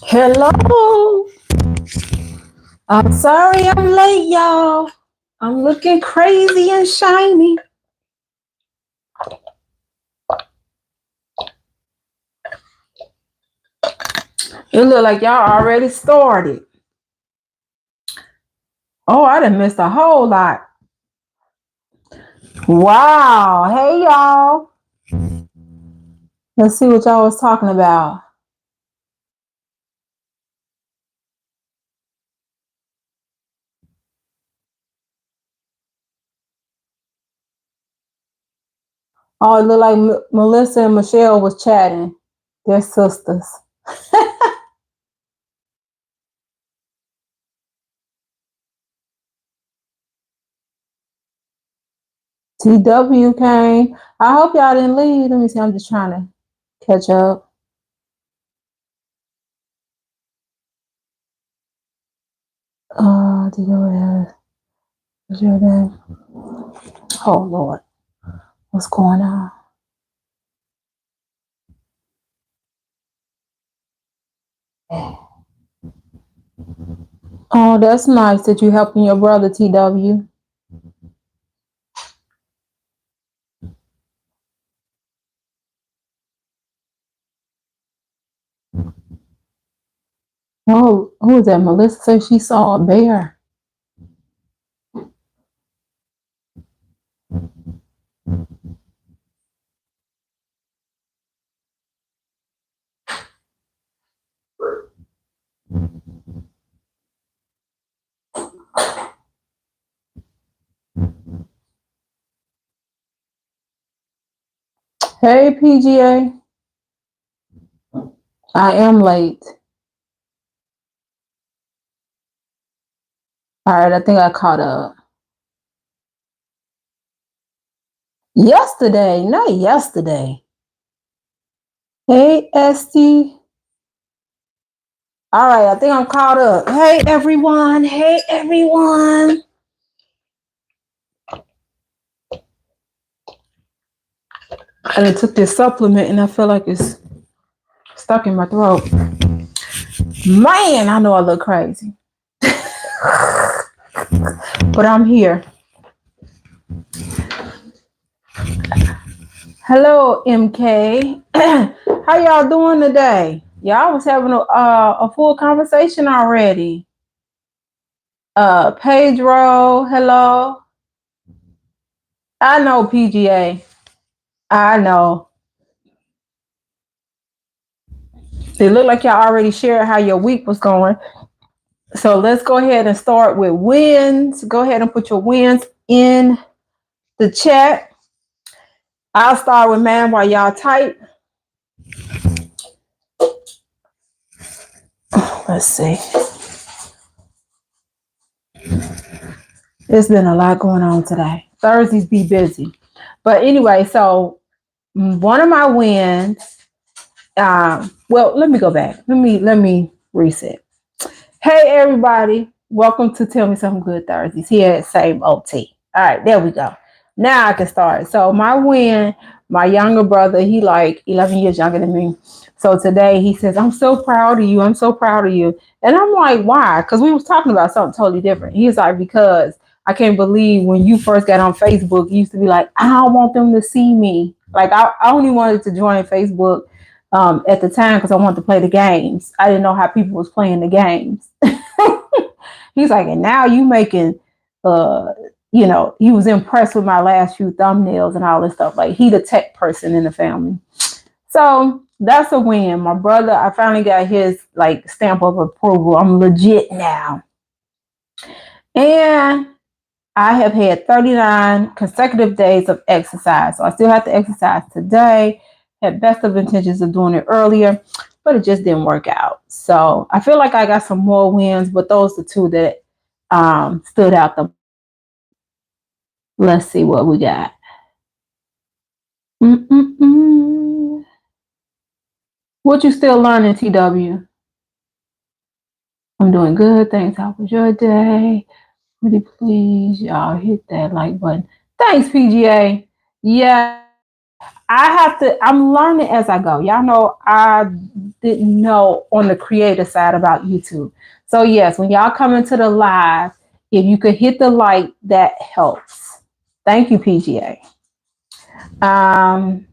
Hello. I'm sorry I'm late, y'all. I'm looking crazy and shiny. It look like y'all already started. Oh, I done missed a whole lot. Wow. Hey, y'all. Let's see what y'all was talking about. Oh, it looked like Melissa and Michelle was chatting. They're sisters. TW came. I hope y'all didn't leave. Let me see. I'm just trying to catch up. Do you know what's your name? Oh Lord, what's going on? Oh, that's nice that you helping your brother, TW. Oh, who is that? Melissa said she saw a bear. Hey, PGA. I am late. All right, I think I caught up. Yesterday, not yesterday. Hey, Esty. All right, I think I'm caught up. Hey, everyone. Hey, everyone. I done took this supplement and I feel like it's stuck in my throat. Man, I know I look crazy. But I'm here. Hello, MK. How y'all doing today? Y'all was having a full conversation already. Pedro, hello. I know PGA. I know. It looked like y'all already shared how your week was going. So let's go ahead and start with wins. Go ahead and put your wins in the chat. I'll start with man while y'all type. Let's see. There's been a lot going on today. Thursdays be busy. But anyway, so one of my wins. Well, let me go back. Let me reset. Hey everybody, welcome to Tell Me Something Good Thursdays here at Same OT. All right, there we go. Now I can start. So my win, my younger brother, he like 11 years younger than me. So today he says, I'm so proud of you. I'm so proud of you. And I'm like, why? Because we was talking about something totally different. He's like, because I can't believe when you first got on Facebook, you used to be like, I don't want them to see me. Like I only wanted to join Facebook at the time because I wanted to play the games. I didn't know how people was playing the games. He's like, and now you making, he was impressed with my last few thumbnails and all this stuff. Like he the tech person in the family. So that's a win. My brother, I finally got his like stamp of approval. I'm legit now. And I have had 39 consecutive days of exercise. So I still have to exercise today. Had best of intentions of doing it earlier, but it just didn't work out. So I feel like I got some more wins, but those are two that stood out the. Let's see what we got. Mm-mm-mm. What you still learning, TW? I'm doing good. Thanks. How was your day? Pretty please, y'all hit that like button. Thanks, PGA. Yeah, I'm learning as I go. Y'all know I didn't know on the creative side about YouTube. So yes, when y'all come into the live, if you could hit the like, that helps. Thank you, PGA. Um,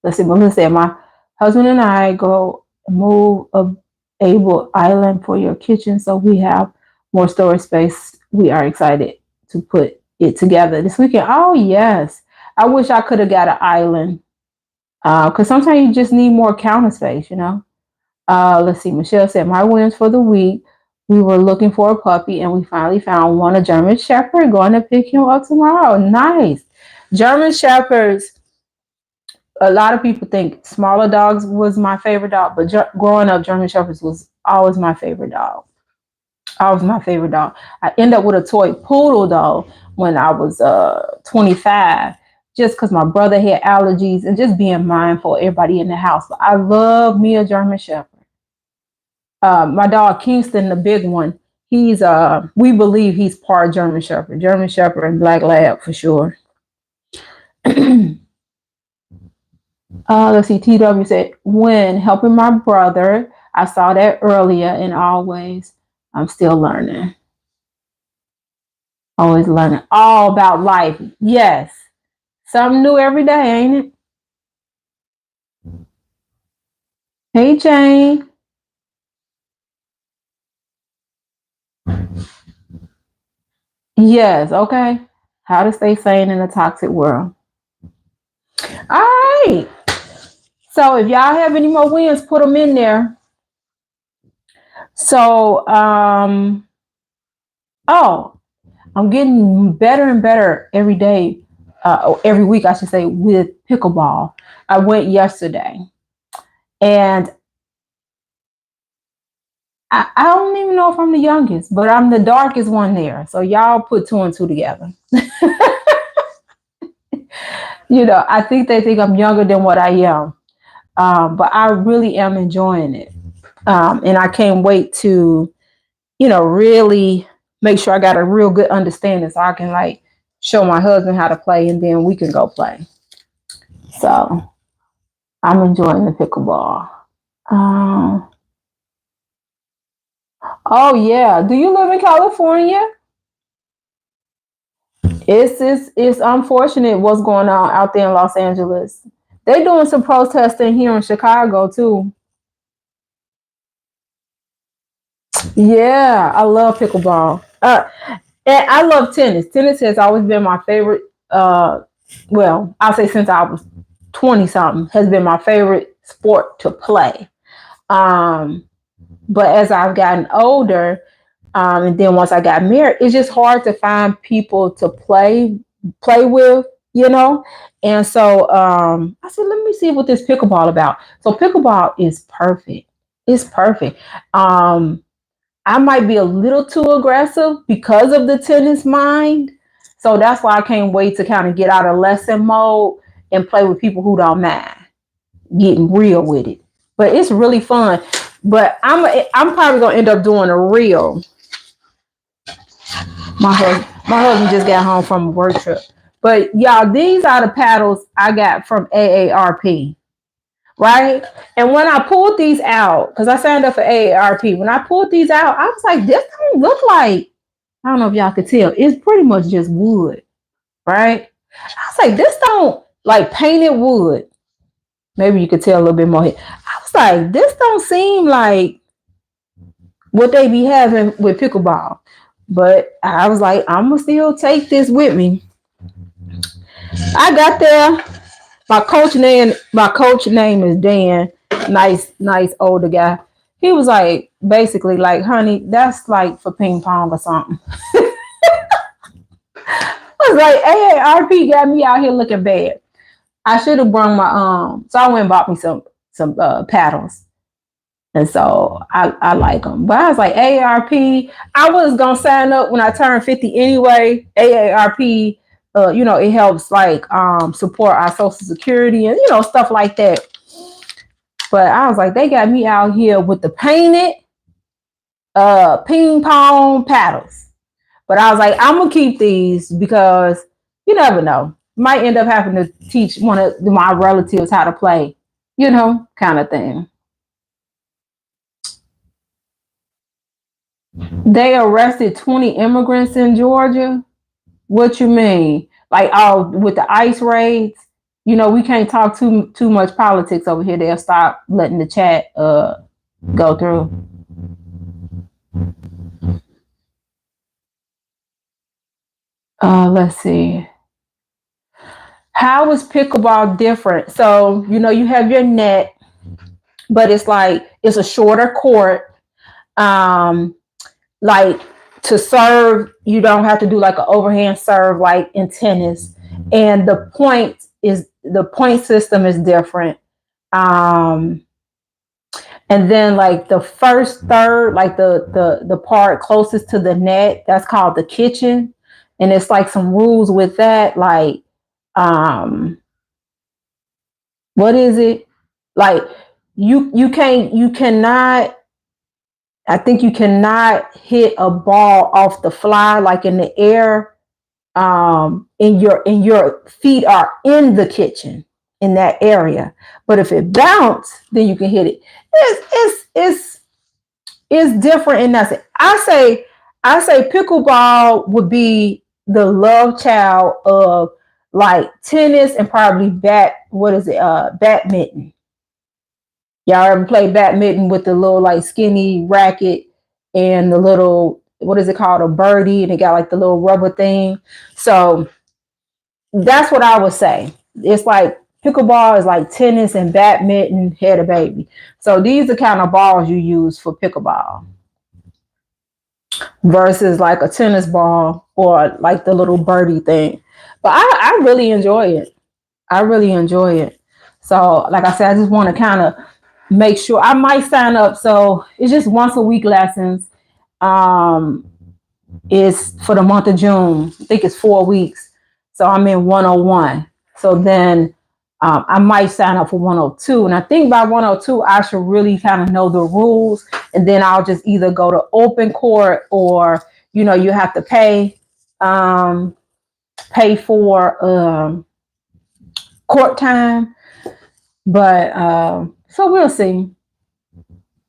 let's see, Melissa said, my husband and I go move a able island for your kitchen so we have more storage space. We are excited to put it together this weekend. Oh yes. I wish I could have got an island. Because sometimes you just need more counter space, you know. Let's see. Michelle said, my wins for the week. We were looking for a puppy and we finally found one, a German Shepherd. Going to pick him up tomorrow. Nice. German Shepherds, a lot of people think smaller dogs was my favorite dog, but growing up, German Shepherds was always my favorite dog. Always my favorite dog. I ended up with a toy poodle though when I was 25, just because my brother had allergies and just being mindful of everybody in the house. But I love me a German Shepherd. My dog Kingston, the big one, he's we believe he's part German Shepherd and Black Lab for sure. Let's see. TW said, when helping my brother, I saw that earlier, and always I'm still learning. Always learning all about life. Yes. Something new every day, ain't it? Hey, Jane. Yes. Okay. How to stay sane in a toxic world. All right. So if y'all have any more wins, put them in there. So, oh, I'm getting better and better every day, every week, I should say, with pickleball. I went yesterday, and I don't even know if I'm the youngest, but I'm the darkest one there. So y'all put two and two together. You know, I think they think I'm younger than what I am, but I really am enjoying it, and I can't wait to, you know, really make sure I got a real good understanding so I can like show my husband how to play, and then we can go play. So I'm enjoying the pickleball. Um, oh yeah, do you live in California? It's unfortunate what's going on out there in Los Angeles. They're doing some protesting here in Chicago too. Yeah, I love pickleball. And I love tennis. Tennis has always been my favorite. Well, I'll say since I was 20 something has been my favorite sport to play. Um, but as I've gotten older, and then once I got married, it's just hard to find people to play with, you know. And so I said, let me see what this pickleball about. So pickleball is perfect. It's perfect. I might be a little too aggressive because of the tennis mind. So that's why I can't wait to kind of get out of lesson mode and play with people who don't mind getting real with it. But it's really fun. But I'm probably gonna end up doing a reel. My husband just got home from a work trip. But y'all, these are the paddles I got from AARP, right? And when I pulled these out, because I signed up for AARP, when I pulled these out, I was like, this don't look like, I don't know if y'all could tell, it's pretty much just wood, right? I was like, this don't like painted wood. Maybe you could tell a little bit more here. I was like, this don't seem like what they be having with pickleball. But I was like, I'm gonna still take this with me. I got there. My coach name is Dan. Nice older guy. He was like, basically like, honey, that's like for ping pong or something. I was like, AARP got me out here looking bad. I should have brought my so I went and bought me some paddles. And so I like them. But I was like, AARP, I was gonna sign up when I turned 50 anyway. AARP, you know, it helps like support our social security and you know, stuff like that. But I was like, they got me out here with the painted ping pong paddles. But I was like, I'm gonna keep these because you never know. Might end up having to teach one of my relatives how to play, you know, kind of thing. They arrested 20 immigrants in Georgia. What you mean? Like, oh, with the ICE raids? You know, we can't talk too much politics over here. They'll stop letting the chat go through. Let's see. How is pickleball different? So, you know, you have your net, but it's like it's a shorter court. Um, like to serve, you don't have to do like an overhand serve like in tennis. And the point system is different. Um, and then like the first third, like the part closest to the net, that's called the kitchen. And it's like some rules with that, like um what is it? Like you cannot, I think you cannot hit a ball off the fly like in the air. And your feet are in the kitchen in that area. But if it bounce, then you can hit it. It's different in that. I say pickleball would be the love child of like tennis and probably badminton. Y'all ever play badminton with the little like skinny racket and the little, what is it called, a birdie, and it got like the little rubber thing. So that's what I would say. It's like pickleball is like tennis and badminton had a baby. So these are kind of balls you use for pickleball versus like a tennis ball or like the little birdie thing. But I really enjoy it. I really enjoy it. So like I said, I just want to kind of make sure I might sign up. So it's just once a week lessons. Um, is for the month of June. I think it's 4 weeks. So I'm in 101. So then I might sign up for 102. And I think by 102, I should really kind of know the rules. And then I'll just either go to open court or, you know, you have to um, pay for court time. But so we'll see.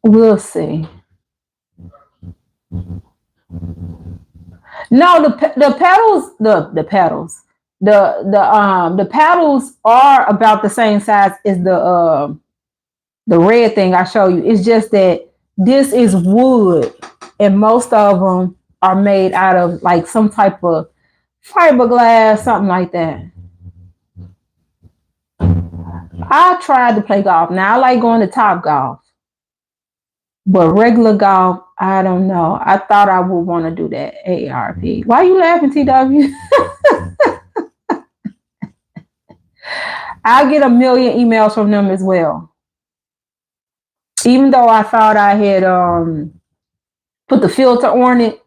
We'll see. No, the pedals, the paddles are about the same size as the red thing I show you. It's just that this is wood, and most of them are made out of like some type of fiberglass, something like that. I tried to play golf. Now I like going to Top Golf, but regular golf, I don't know. I thought I would want to do that AARP. Why are you laughing, TW? I get a million emails from them as well. Even though I thought I had put the filter on it,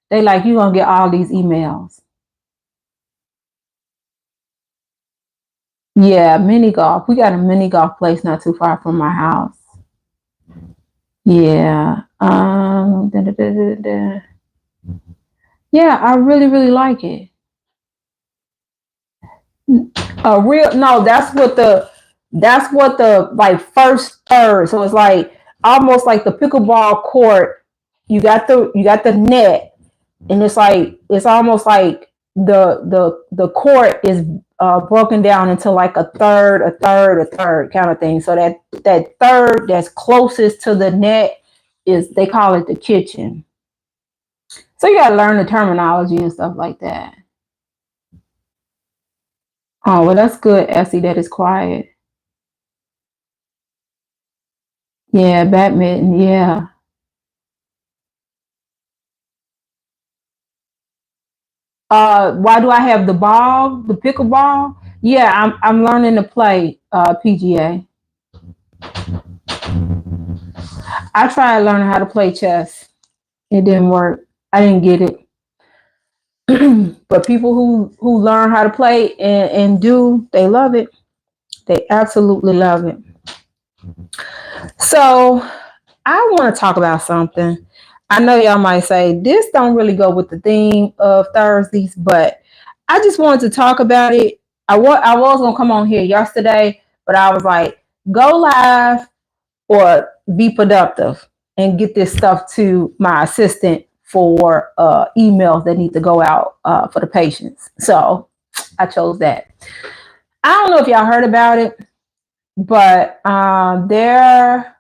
they like, you gonna get all these emails. Yeah, mini golf. We got a mini golf place not too far from my house. Yeah. Yeah, I really, really like it. A real no, that's what the like first third. So it's like almost like the pickleball court. You got the net, and it's like it's almost like the court is broken down into like a third, a third, a third kind of thing. So that third that's closest to the net is, they call it the kitchen. So you got to learn the terminology and stuff like that. Oh well, that's good, Essie. That is quiet. Yeah, badminton. Yeah. Why do I have the ball, the pickleball? Yeah, I'm learning to play PGA. I tried learning how to play chess. It didn't work. I didn't get it. But people who learn how to play and do, they love it. They absolutely love it. So I want to talk about something. I know y'all might say this don't really go with the theme of Thursdays, but I just wanted to talk about it. I was gonna come on here yesterday, but I was like, go live or be productive and get this stuff to my assistant for emails that need to go out for the patients. So I chose that. I don't know if y'all heard about it, but there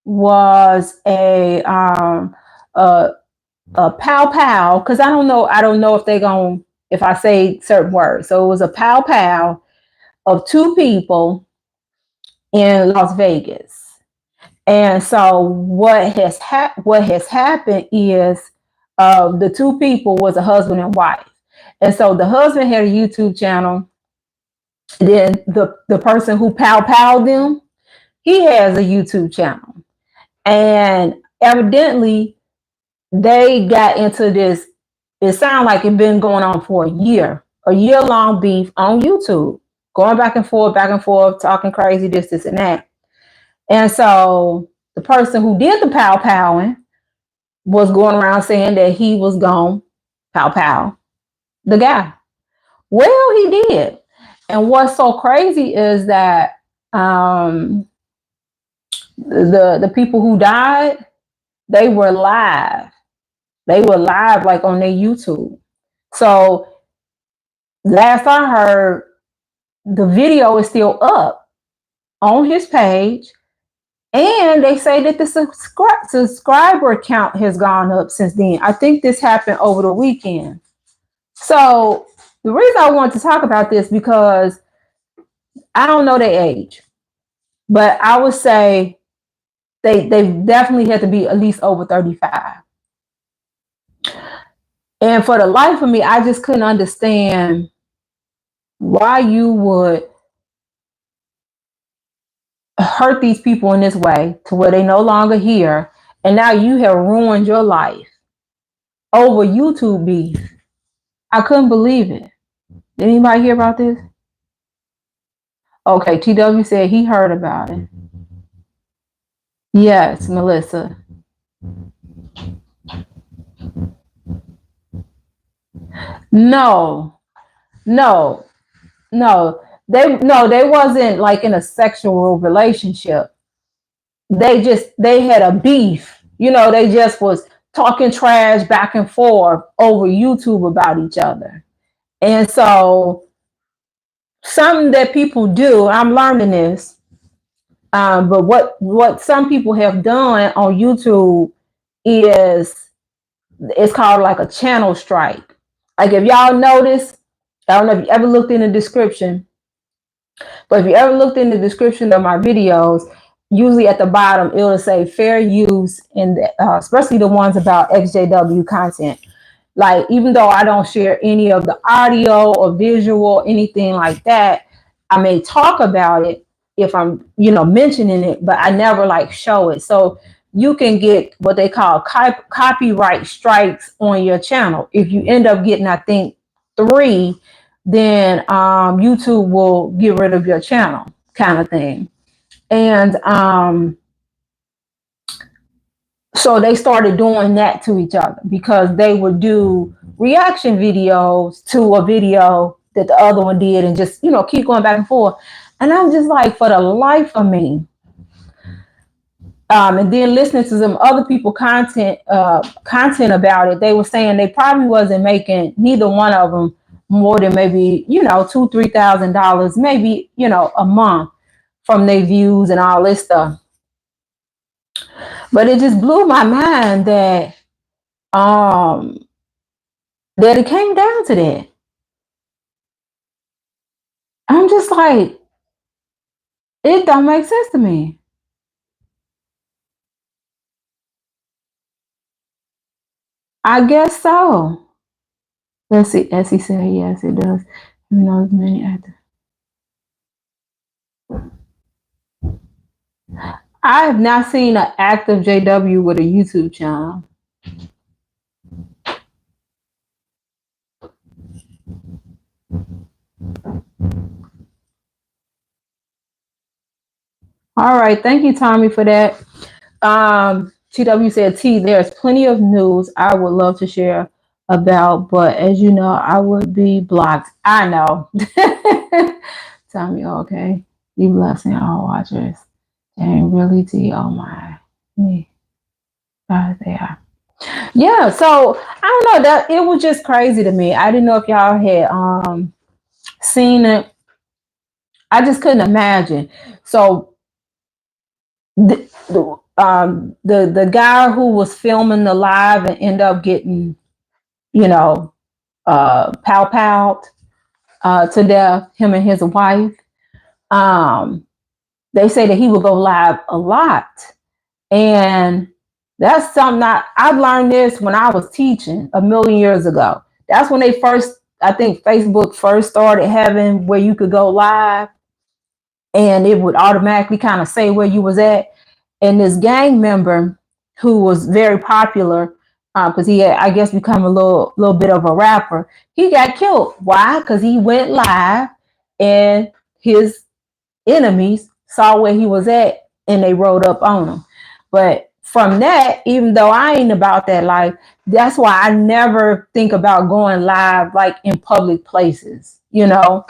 was a pow pow, because I don't know if they're going to, if I say certain words. So it was a pow pow of two people in Las Vegas. And so what has happened is the two people was a husband and wife. And so the husband had a YouTube channel. Then the person who pow powed them, he has a YouTube channel. And evidently they got into this. It sounded like it been going on for a year long beef on YouTube, going back and forth, talking crazy, this, and that. And so the person who did the pow powing was going around saying that he was gone pow pow the guy. Well, he did. And what's so crazy is that the people who died, they were live. They were live, like on their YouTube. So last I heard, the video is still up on his page. And they say that the subscriber count has gone up since then. I think this happened over the weekend. So the reason I want to talk about this, because I don't know their age, but I would say they definitely had to be at least over 35. And for the life of me, I just couldn't understand why you would hurt these people in this way to where they no longer here, and now you have ruined your life over YouTube beef. I couldn't believe it. Did anybody hear about this? Okay, TW said he heard about it. Yes, Melissa. No. They wasn't like in a sexual relationship. They had a beef. They just was talking trash back and forth over YouTube about each other. And so something that people do, I'm learning this, but what some people have done on YouTube is, it's called like a channel strike. Like if y'all notice, I don't know if you ever looked in the description, but if you ever looked in the description of my videos, usually at the bottom, it'll say fair use, and especially the ones about XJW content. Like, even though I don't share any of the audio or visual, anything like that, I may talk about it if I'm, mentioning it, but I never like show it. So you can get what they call copyright strikes on your channel. If you end up getting, I think, 3, then YouTube will get rid of your channel, kind of thing. And so they started doing that to each other, because they would do reaction videos to a video that the other one did, and just, keep going back and forth. And I'm just like, for the life of me. And then listening to some other people content about it, they were saying they probably wasn't making, neither one of them, more than maybe, $2,000-$3,000, maybe, a month from their views and all this stuff. But it just blew my mind that it came down to that. I'm just like, it don't make sense to me. I guess so. Let's see. As he said, yes, it does. Who knows many actors. I have not seen an active JW with a YouTube channel. All right. Thank you, Tommy, for that. TW said, T, there's plenty of news I would love to share about, but as you know, I would be blocked. I know. Tommy, okay. You blessing all watchers. And really, T, oh my. God, they are. Yeah, so I don't know, that it was just crazy to me. I didn't know if y'all had seen it. I just couldn't imagine. So the guy who was filming the live and end up getting, you know, pow pow to death, him and his wife. Um, they say that he would go live a lot. And that's something I've learned this when I was teaching a million years ago. That's when they first, I think Facebook first started having where you could go live and it would automatically kind of say where you was at. And this gang member who was very popular, because he had, I guess, become a little bit of a rapper, he got killed. Why? Because he went live and his enemies saw where he was at and they rode up on him. But from that, even though I ain't about that life, that's why I never think about going live like in public places. You know,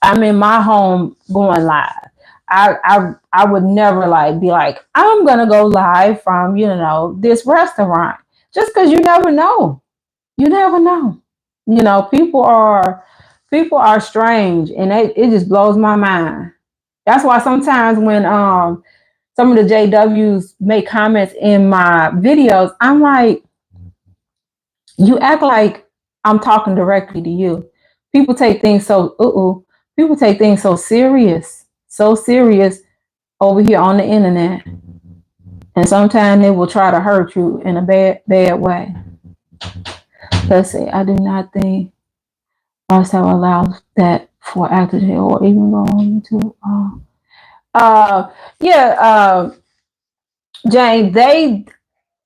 I'm in my home going live. I would never like be like, I'm gonna go live from, this restaurant. Just because you never know. You never know. People are strange and it just blows my mind. That's why sometimes when some of the JWs make comments in my videos, I'm like, you act like I'm talking directly to you. People take things people take things so serious over here on the internet. And sometimes they will try to hurt you in a bad way. Let's see, I do not think RSL allows that for actors or even go on YouTube. Yeah, Jane,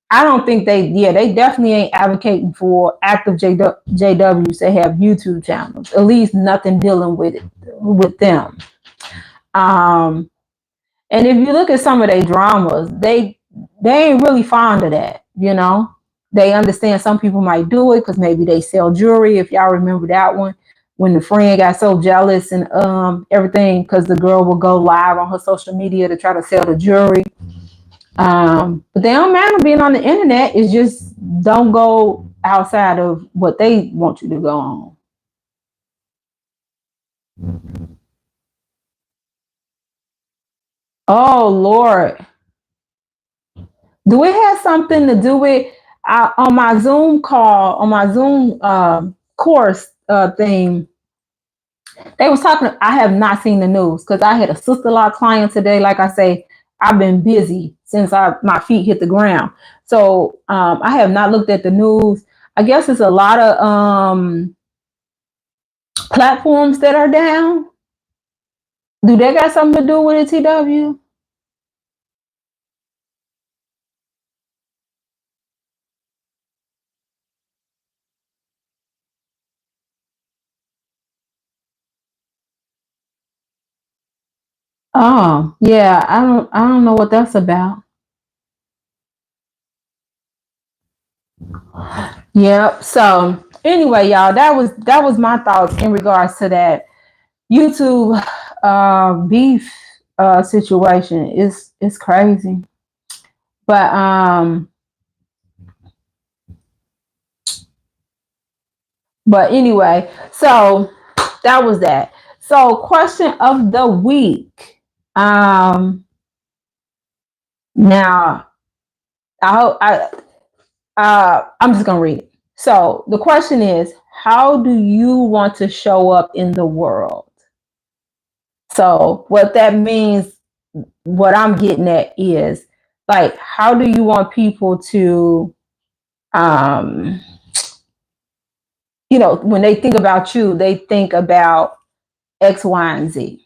I don't think they definitely ain't advocating for active JWs to have YouTube channels. At least nothing dealing with them. Um, and if you look at some of their dramas, they ain't really fond of that. They understand some people might do it because maybe they sell jewelry. If y'all remember that one, when the friend got so jealous and everything because the girl will go live on her social media to try to sell the jewelry. But they don't matter being on the internet. It's just don't go outside of what they want you to go on. Oh Lord, do it have something to do with on my Zoom call on my Zoom course thing? They was talking. I have not seen the news because I had a sister law client today. Like I say, I've been busy since my feet hit the ground. So I have not looked at the news. I guess it's a lot of platforms that are down. Do they got something to do with it, TW? Oh, yeah. I don't know what that's about. Yep. So anyway, y'all, that was my thoughts in regards to that YouTube beef situation. It's crazy. But but anyway, so that was that. So question of the week. Now I'm just gonna read it. So the question is, how do you want to show up in the world? So what that means, what I'm getting at is like, how do you want people to, um, when they think about you, they think about X, Y, and Z.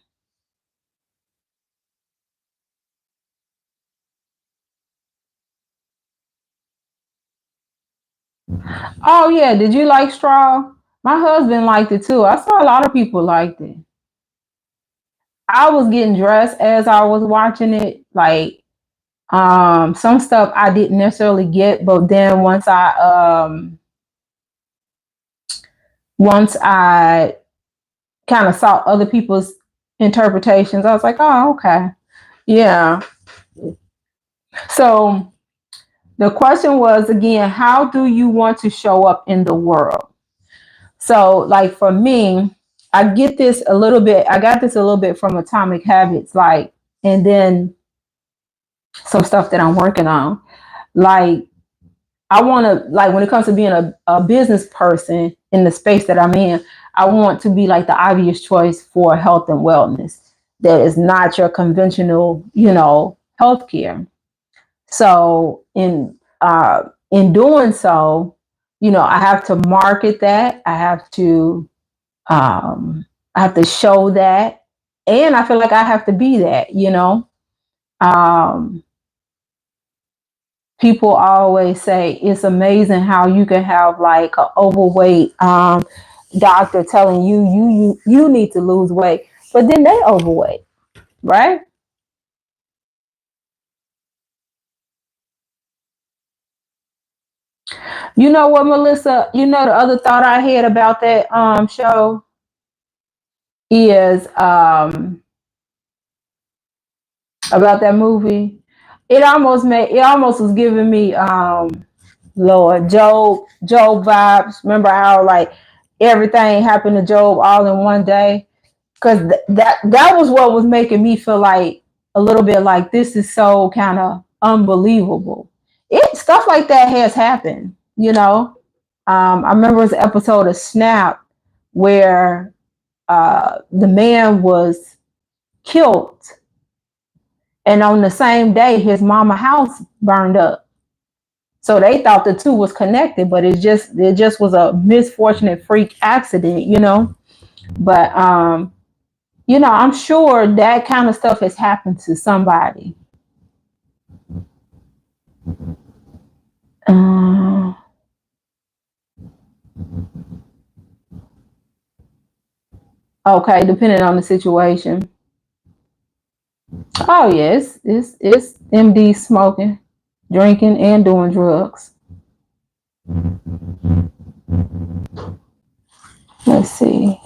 Oh yeah, did you like Straw? My husband liked it too. I saw a lot of people liked it. I was getting dressed as I was watching it, like some stuff I didn't necessarily get, but then once I kind of saw other people's interpretations, I was like, oh, okay. Yeah. So The question was again, how do you want to show up in the world? So, like for me, I get this a little bit. I got this a little bit from Atomic Habits, like, and then some stuff that I'm working on. Like, I want to, like, when it comes to being a business person in the space that I'm in, I want to be like the obvious choice for health and wellness. That is not your conventional, healthcare. So in doing so, I have to market that. I have to show that, and I feel like I have to be that. Um, People always say it's amazing how you can have like an overweight doctor telling you need to lose weight, but then they overweight, right? You know what, Melissa? You know the other thought I had about that show is about that movie. It almost was giving me Lord Job vibes. Remember how like everything happened to Job all in one day? Because that was what was making me feel like a little bit like this is so kind of unbelievable. It stuff like that has happened. I remember it was an episode of Snap where the man was killed, and on the same day his mama house burned up. So they thought the two was connected, but it just was a misfortunate freak accident. But I'm sure that kind of stuff has happened to somebody. Uh, okay, depending on the situation. Oh yes, it's MD smoking, drinking, and doing drugs. Let's see.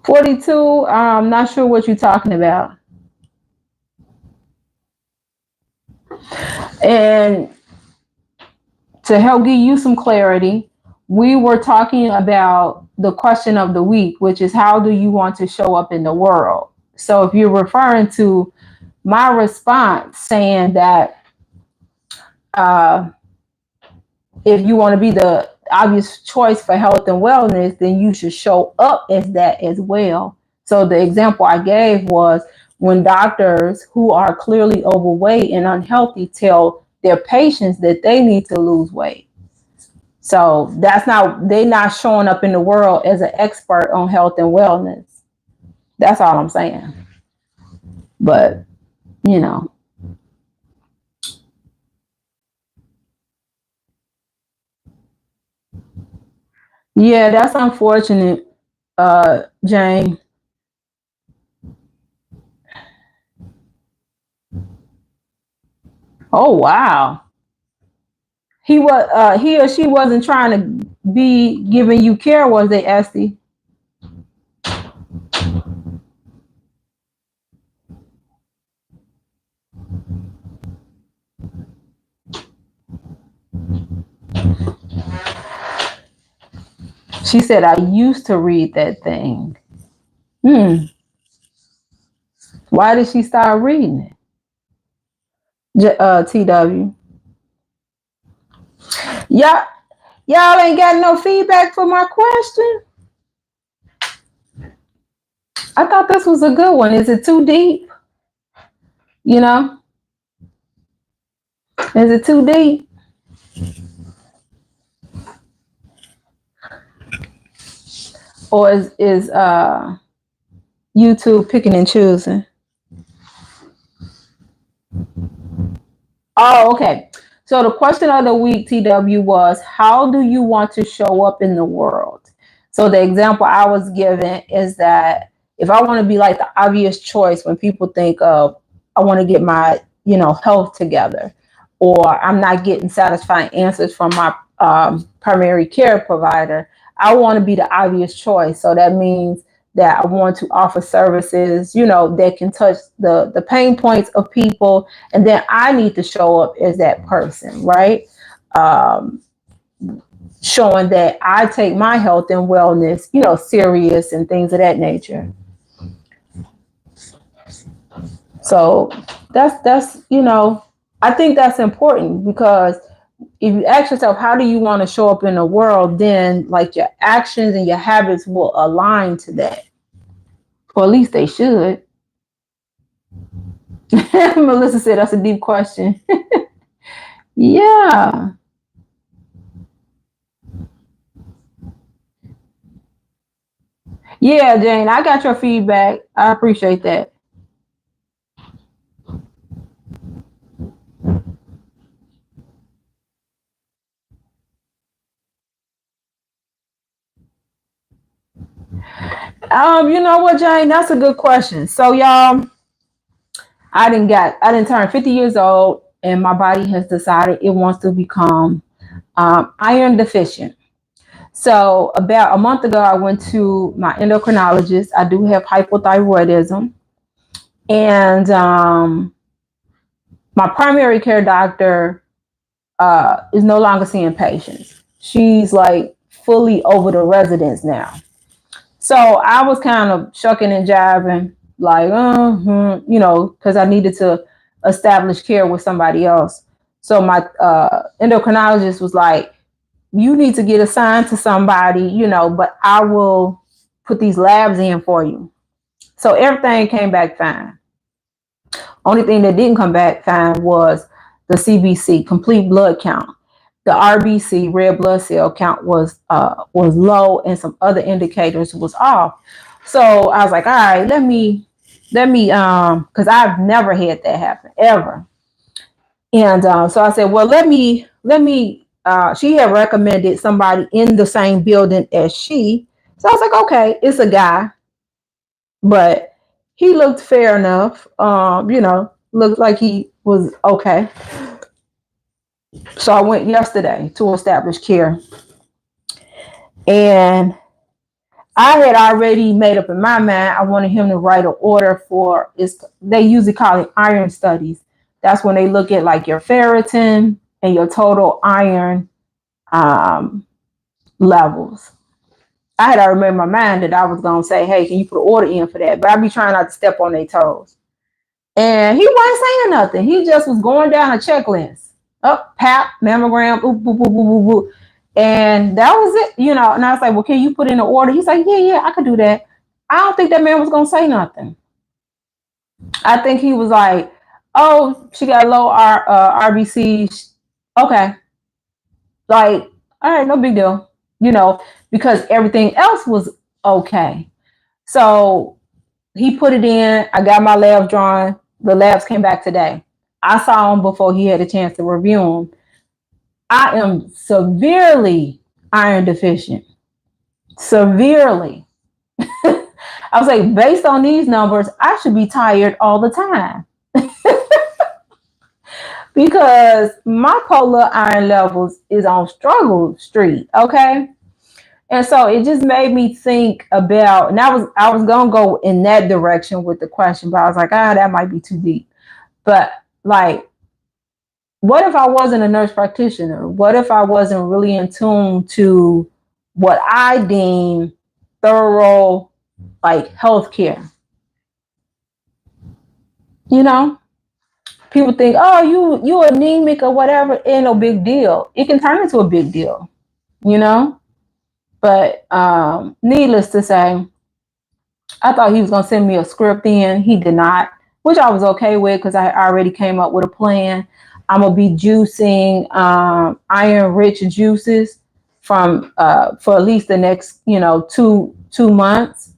42. I'm not sure what you're talking about. And to help give you some clarity, we were talking about the question of the week, which is how do you want to show up in the world? So if you're referring to my response saying that uh, if you want to be the obvious choice for health and wellness, then you should show up as that as well. So the example I gave was when doctors who are clearly overweight and unhealthy tell their patients that they need to lose weight. So they're not showing up in the world as an expert on health and wellness. That's all I'm saying. But, you know, yeah, that's unfortunate, Jane. Oh, wow. He or she wasn't trying to be giving you care, was they, Esty? She said, I used to read that thing. Hmm. Why did she start reading it? TW. Yeah, y'all ain't got no feedback for my question. I thought this was a good one. Is it too deep? You know, is it too deep? Or is YouTube picking and choosing? Oh, okay. So the question of the week, TW, was how do you want to show up in the world? So the example I was given is that if I want to be like the obvious choice when people think of, I want to get my, health together, or I'm not getting satisfying answers from primary care provider, I want to be the obvious choice. So that means that I want to offer services, that can touch the pain points of people. And then I need to show up as that person, right? Um, Showing that I take my health and wellness, serious and things of that nature. So I think that's important because if you ask yourself, how do you want to show up in the world, then like your actions and your habits will align to that. Or at least they should. Melissa said that's a deep question. Yeah. Yeah, Jane, I got your feedback. I appreciate that. You know what, Jane? That's a good question. So y'all, I didn't turn 50 years old and my body has decided it wants to become iron deficient. So about a month ago, I went to my endocrinologist. I do have hypothyroidism, and my primary care doctor is no longer seeing patients. She's like fully over the residents now. So I was kind of shucking and jiving, like, because I needed to establish care with somebody else. So my endocrinologist was like, you need to get assigned to somebody, but I will put these labs in for you. So everything came back fine. Only thing that didn't come back fine was the CBC, complete blood count. The RBC, red blood cell count, was low, and some other indicators was off. So I was like, all right, let me because I've never had that happen ever. And so I said, well, let me. She had recommended somebody in the same building as she. So I was like, okay, it's a guy, but he looked fair enough. Looked like he was okay. So I went yesterday to establish care, and I had already made up in my mind I wanted him to write an order for it's they usually call it iron studies. That's when they look at like your ferritin and your total iron um, levels. I had already made my mind that I was gonna say, hey, can you put an order in for that? But I be trying not to step on their toes. And he wasn't saying nothing. He just was going down a checklist. Up, pap, mammogram, oop, boop, boop, boop, boop, boop. And that was it. And I was like, well, can you put in an order? He's like, yeah, I could do that. I don't think that man was gonna say nothing. I think he was like, oh, she got low RBC. Okay, like, all right, no big deal. Because everything else was okay. So he put it in. I got my labs drawn. The labs came back today. I saw him before he had a chance to review them. I am severely iron deficient. Severely. I was like, based on these numbers, I should be tired all the time. Because my polar iron levels is on struggle street. Okay. And so it just made me think about, and I was gonna go in that direction with the question, but I was like, that might be too deep. But like, what if I wasn't a nurse practitioner? What if I wasn't really in tune to what I deem thorough, like, healthcare? People think, oh, you anemic or whatever, ain't no big deal. It can turn into a big deal, you know. But needless to say, I thought he was gonna send me a script in. He did not, which I was okay with because I already came up with a plan. I'm gonna be juicing iron-rich juices from for at least the next, two months.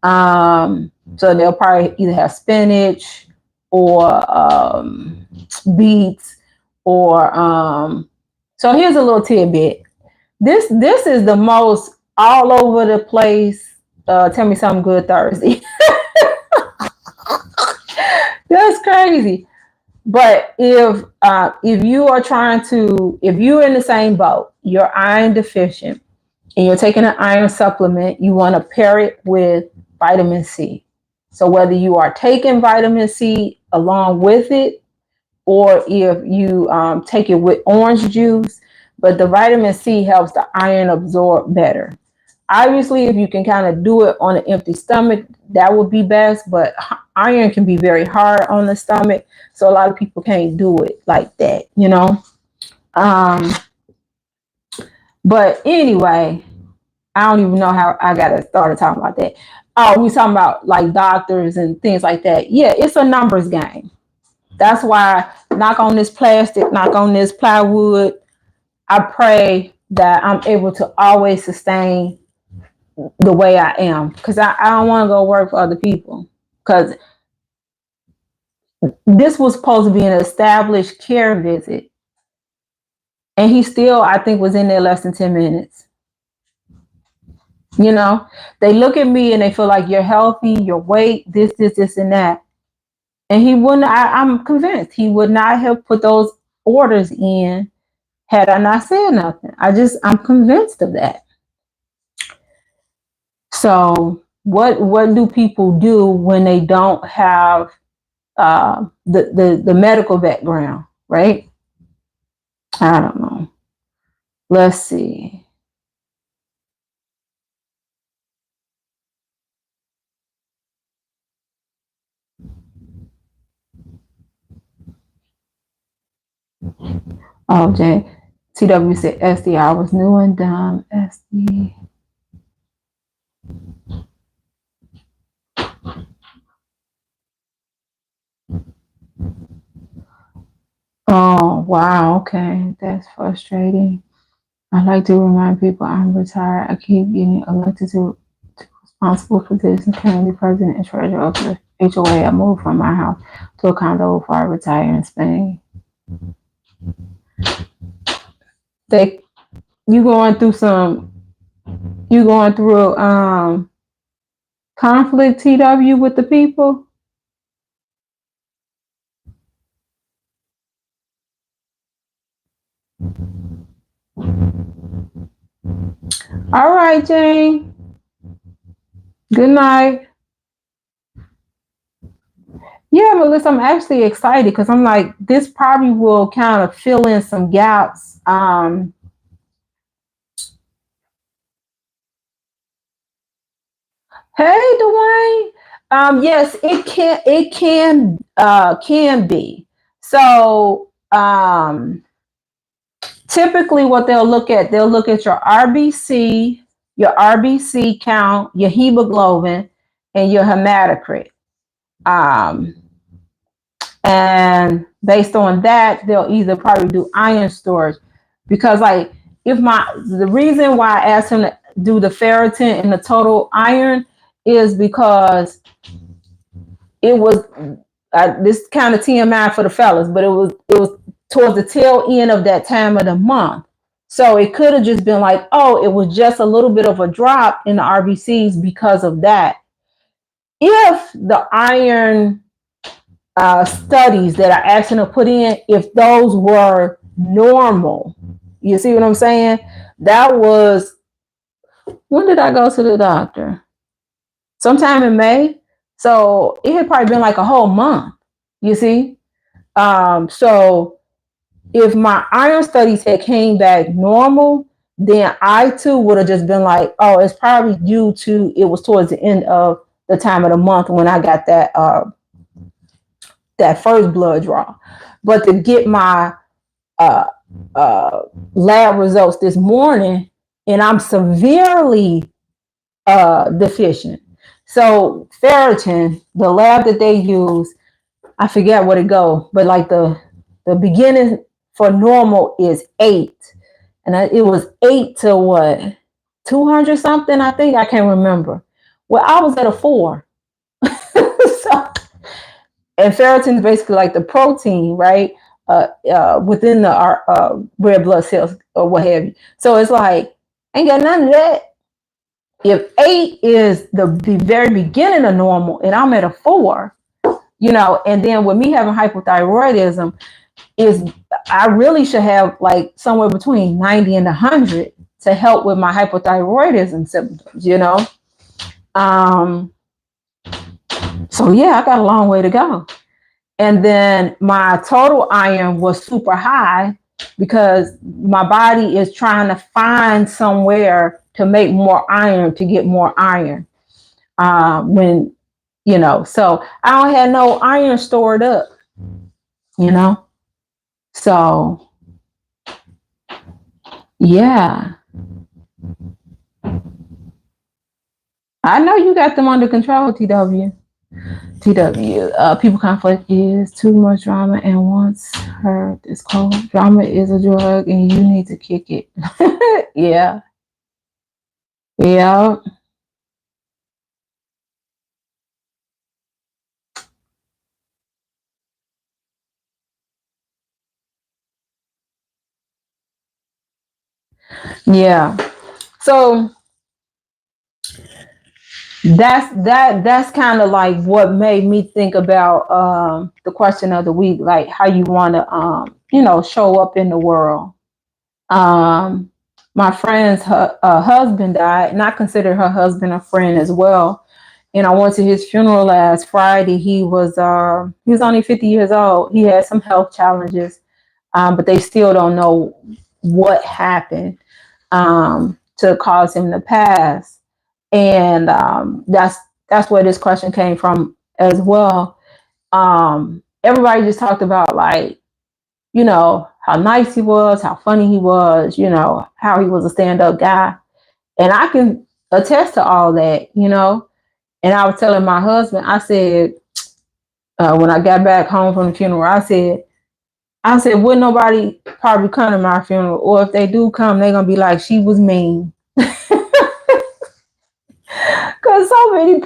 So they'll probably either have spinach or beets or so here's a little tidbit. This is the most all over the place. Tell me something good Thursday. That's crazy. But if you are if you're in the same boat, you're iron deficient and you're taking an iron supplement, you want to pair it with vitamin C. So whether you are taking vitamin C along with it, or if you take it with orange juice, but the vitamin C helps the iron absorb better. Obviously, if you can kind of do it on an empty stomach, that would be best, but iron can be very hard on the stomach, so a lot of people can't do it like that, you know. Um, but anyway, I don't even know how I got to start talking about that. Oh, we talking about like doctors and things like that. Yeah, it's a numbers game. That's why knock on this plastic, knock on this plywood. I pray that I'm able to always sustain the way I am, because I don't want to go work for other people, because this was supposed to be an established care visit, and he still, I think, was in there less than 10 minutes. You know, they look at me and they feel like you're healthy, your weight, this, and that. And he wouldn't, I'm convinced he would not have put those orders in had I not said nothing. I'm convinced of that. So what do people do when they don't have the medical background, right? I don't know. Let's see. Oh, Jay. TW said SDI was new and dumb. SD. Oh, wow. Okay. That's frustrating. I like to remind people I'm retired. I keep getting elected to responsible for this and currently president and treasurer of the HOA. I moved from my house to a condo before I retire in Spain. You going through conflict, TW, with the people? All right, Jane. Good night. Yeah, Melissa, I'm actually excited because I'm like, this probably will kind of fill in some gaps. Hey, Dwayne. Yes, it can be. So typically what they'll look at your RBC count, your hemoglobin, and your hematocrit. Um, and based on that, they'll either probably do iron storage, because like the reason why I asked him to do the ferritin and the total iron is because it was this kind of TMI for the fellas, but it was towards the tail end of that time of the month. So it could have just been like, oh, it was just a little bit of a drop in the RBCs because of that. If the iron studies that I asked him to put in, if those were normal, you see what I'm saying? That was, when did I go to the doctor? Sometime in May. So it had probably been like a whole month, you see? So if my iron studies had came back normal, then I too would have just been like, oh, it's probably due to, it was towards the end of the time of the month when I got that first blood draw. But to get my uh, lab results this morning, and I'm severely deficient. So ferritin, the lab that they use, I forget what it go, but like the beginning for normal is 8, and it was 8 to what, 200 something, I think, I can't remember. Well, I was at a 4. So, and ferritin is basically like the protein, right? Within the red blood cells or what have you. So it's like, ain't got none of that. If 8 is the very beginning of normal and I'm at a 4, and then with me having hypothyroidism, is I really should have like somewhere between 90 and 100 to help with my hypothyroidism symptoms, you know? Um, so yeah, I got a long way to go. And then my total iron was super high because my body is trying to find somewhere to make more iron to get more iron. When, you know, so I don't have no iron stored up, you know? So yeah, I know you got them under control, TW. TW, people conflict is too much drama, and once heard this quote, drama is a drug and you need to kick it. Yeah, yeah, yeah. So that's kind of like what made me think about the question of the week, like how you want to you know, show up in the world. Um, my friend's husband died, and I consider her husband a friend as well. And I went to his funeral last Friday. He was only 50 years old. He had some health challenges, but they still don't know what happened to cause him to pass. And that's where this question came from as well. Everybody just talked about, like, you know, how nice he was, how funny he was, you know, how he was a stand-up guy. And I can attest to all that, you know. And I was telling my husband, I said, when I got back home from the funeral, I said, would nobody probably come to my funeral? Or if they do come, they're gonna be like, she was mean. Because so many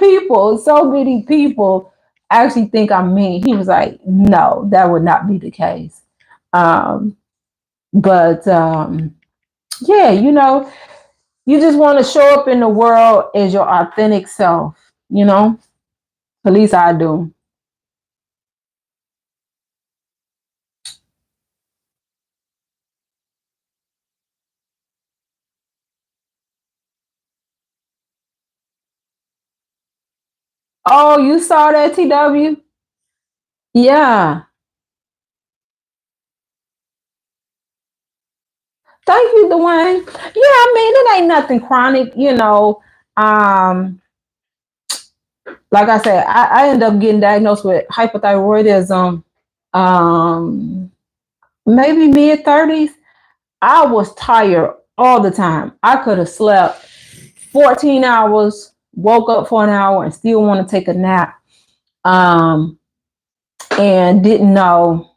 people actually think I'm mean. He was like, no, that would not be the case. Um, but yeah, you know, you just want to show up in the world as your authentic self, you know? At least I do. Oh, you saw that, TW? Yeah. Thank you, Dwayne. Yeah, I mean, it ain't nothing chronic, you know. Um, like I said, I ended up getting diagnosed with hypothyroidism, um, maybe mid 30s. I was tired all the time. I could have slept 14 hours, woke up for an hour, and still want to take a nap. Um, and didn't know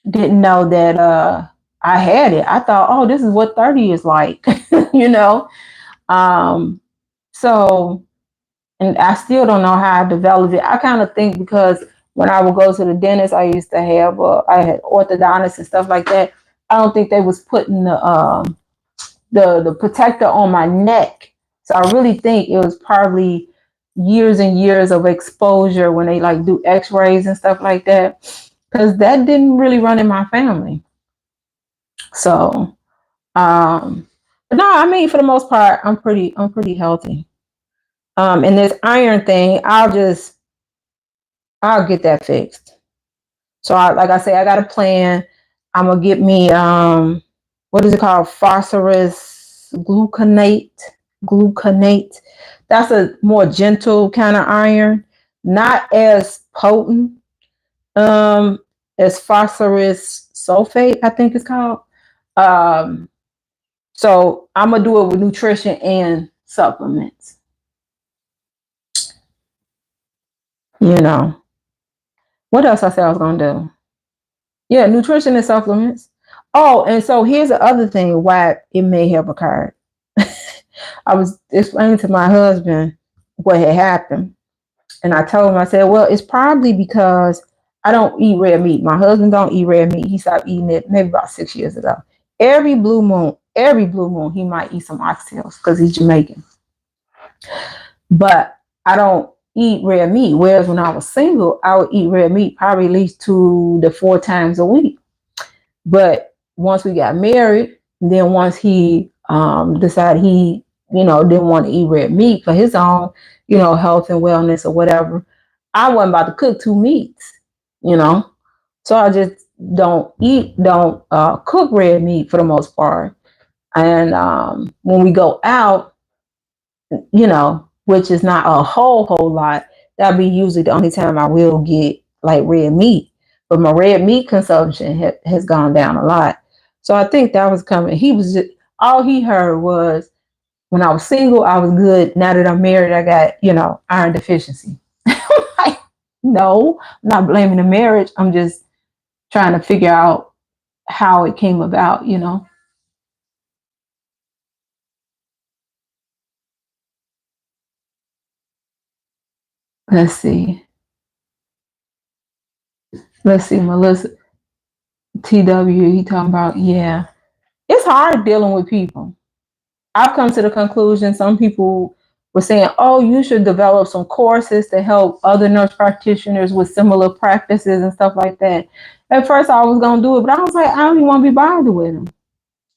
that I had it. I thought, oh, this is what 30 is like, you know. Um, so, and I still don't know how I developed it. I kind of think because when I would go to the dentist, I used to have I had orthodontists and stuff like that. I don't think they was putting the protector on my neck. So I really think it was probably years and years of exposure when they like do X-rays and stuff like that, because that didn't really run in my family. So, but no, I mean, for the most part, I'm pretty healthy. And this iron thing, I'll get that fixed. So, like I say, I got a plan. I'm gonna get me what is it called? Phosphorus gluconate. That's a more gentle kind of iron, not as potent um as phosphorus sulfate, I think it's called. Um, so I'm gonna do it with nutrition and supplements. You know, what else I said I was gonna do? Yeah, nutrition and supplements. Oh, and so here's the other thing why it may have occurred. I was explaining to my husband what had happened. And I told him, I said, well, it's probably because I don't eat red meat. My husband don't eat red meat. He stopped eating it maybe about 6 years ago. Every blue moon, he might eat some oxtails because he's Jamaican. But I don't eat red meat. Whereas when I was single, I would eat red meat probably at least 2 to 4 times a week. But once we got married, then once he decided he, didn't want to eat red meat for his own, health and wellness or whatever, I wasn't about to cook two meats, you know. So I just don't cook red meat for the most part. And when we go out, which is not a whole lot, that'll be usually the only time I will get like red meat. But my red meat consumption has gone down a lot. So I think that was coming. He was just, all he heard was when I was single, I was good. Now that I'm married, I got, iron deficiency. Like, no, I'm not blaming the marriage. I'm just trying to figure out how it came about. Let's see. Let's see, Melissa TW, he talking about, yeah. It's hard dealing with people. I've come to the conclusion some people were saying, oh, you should develop some courses to help other nurse practitioners with similar practices and stuff like that. At first, I was going to do it, but I was like, I don't even want to be bothered with them.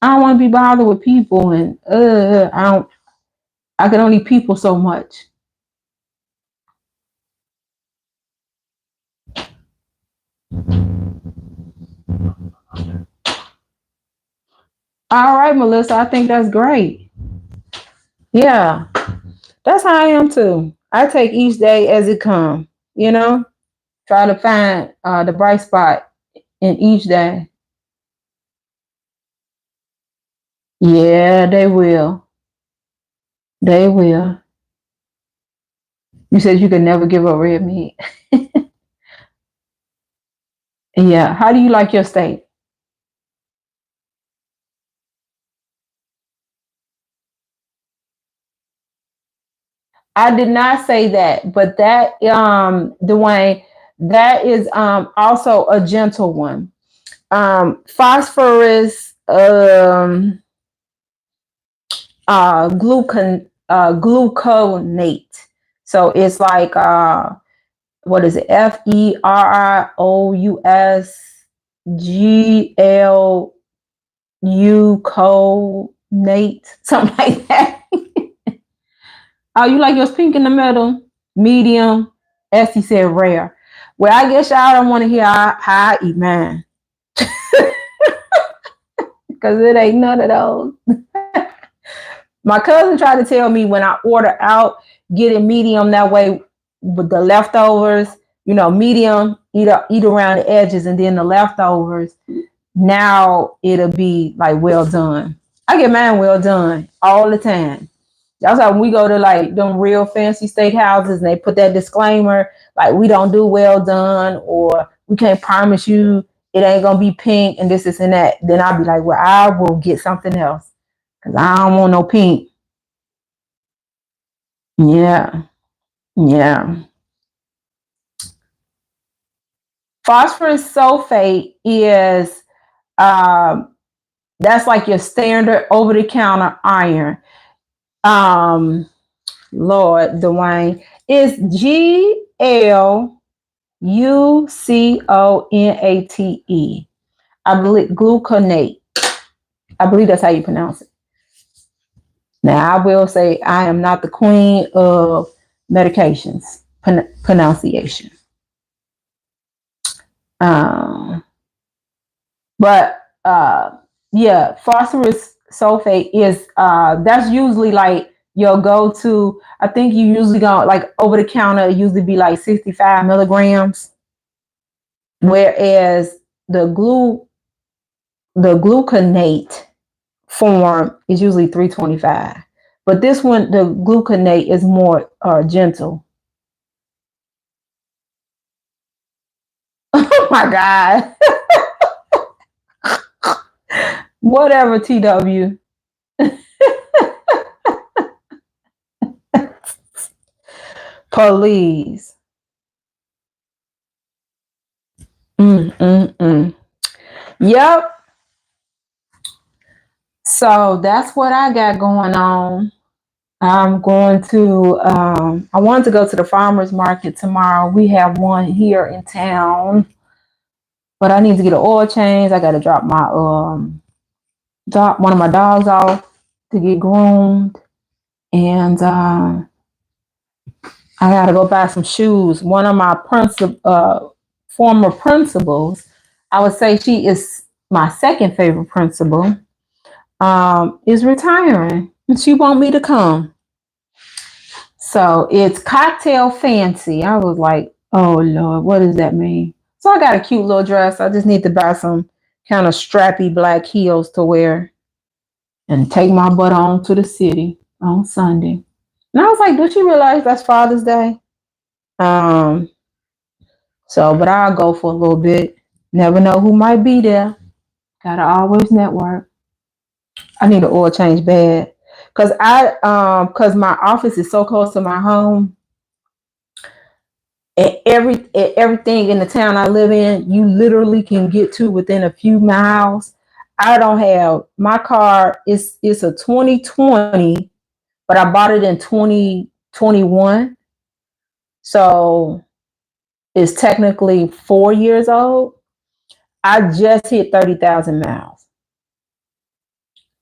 I don't want to be bothered with people, and I can only people so much. All right, Melissa, I think that's great. Yeah, that's how I am too. I take each day as it comes, you know, try to find the bright spot in each day. Yeah, they will. They will. You said you could never give up red meat. Yeah. How do you like your steak? I did not say that, but that Dwayne, that is also a gentle one. Phosphorus gluconate. So it's like what is it? FERIOUSGLU conate, something like that. Oh, you like yours pink in the middle, medium. Esty said rare. Well, I guess y'all don't want to hear how I eat mine because it ain't none of those. My cousin tried to tell me when I order out, get it medium. That way, with the leftovers, medium, eat around the edges, and then the leftovers. Now it'll be like well done. I get mine well done all the time. That's why when we go to like them real fancy steakhouses and they put that disclaimer, like we don't do well done or we can't promise you it ain't gonna be pink and this and that. Then I'll be like, well, I will get something else because I don't want no pink. Yeah, yeah. Phosphorus sulfate is that's like your standard over the counter iron. Um, Lord Dwayne is GLUCONATE. I believe gluconate. I believe that's how you pronounce it. Now I will say I am not the queen of medications pronunciation. Um, but yeah, phosphorus sulfate is that's usually like your go-to. I think you usually go like over the counter, it usually be like 65 milligrams, whereas the gluconate form is usually 325. But this one, the gluconate is more gentle. Oh my God. Whatever, TW. Please. Mm. Yep. So that's what I got going on. I'm going to, I wanted to go to the farmer's market tomorrow. We have one here in town. But I need to get an oil change. I got to drop my one of my dogs off to get groomed, and I got to go buy some shoes. One of my former principals, I would say she is my second favorite principal, is retiring, and she want me to come. So it's cocktail fancy. I was like, oh Lord, what does that mean? So I got a cute little dress. I just need to buy some kind of strappy black heels to wear and take my butt on to the city on Sunday. And I was like, "Did you realize that's Father's Day?" Um, but I'll go for a little bit. Never know who might be there. Gotta always network. I need an oil change bad. Cause my office is so close to my home. And everything in the town I live in, you literally can get to within a few miles. I don't have my car. It's a 2020, but I bought it in 2021, so it's technically 4 years old. I just hit 30,000 miles.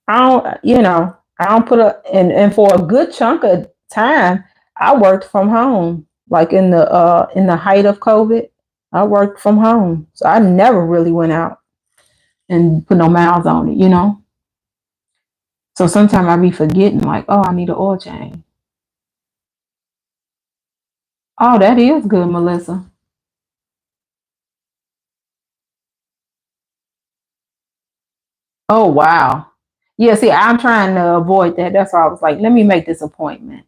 I don't put and for a good chunk of time, I worked from home. Like in the height of COVID, I worked from home. So I never really went out and put no miles on it. So sometimes I be forgetting, like, oh, I need an oil change. Oh, that is good, Melissa. Oh, wow. Yeah, see, I'm trying to avoid that. That's why I was like, let me make this appointment.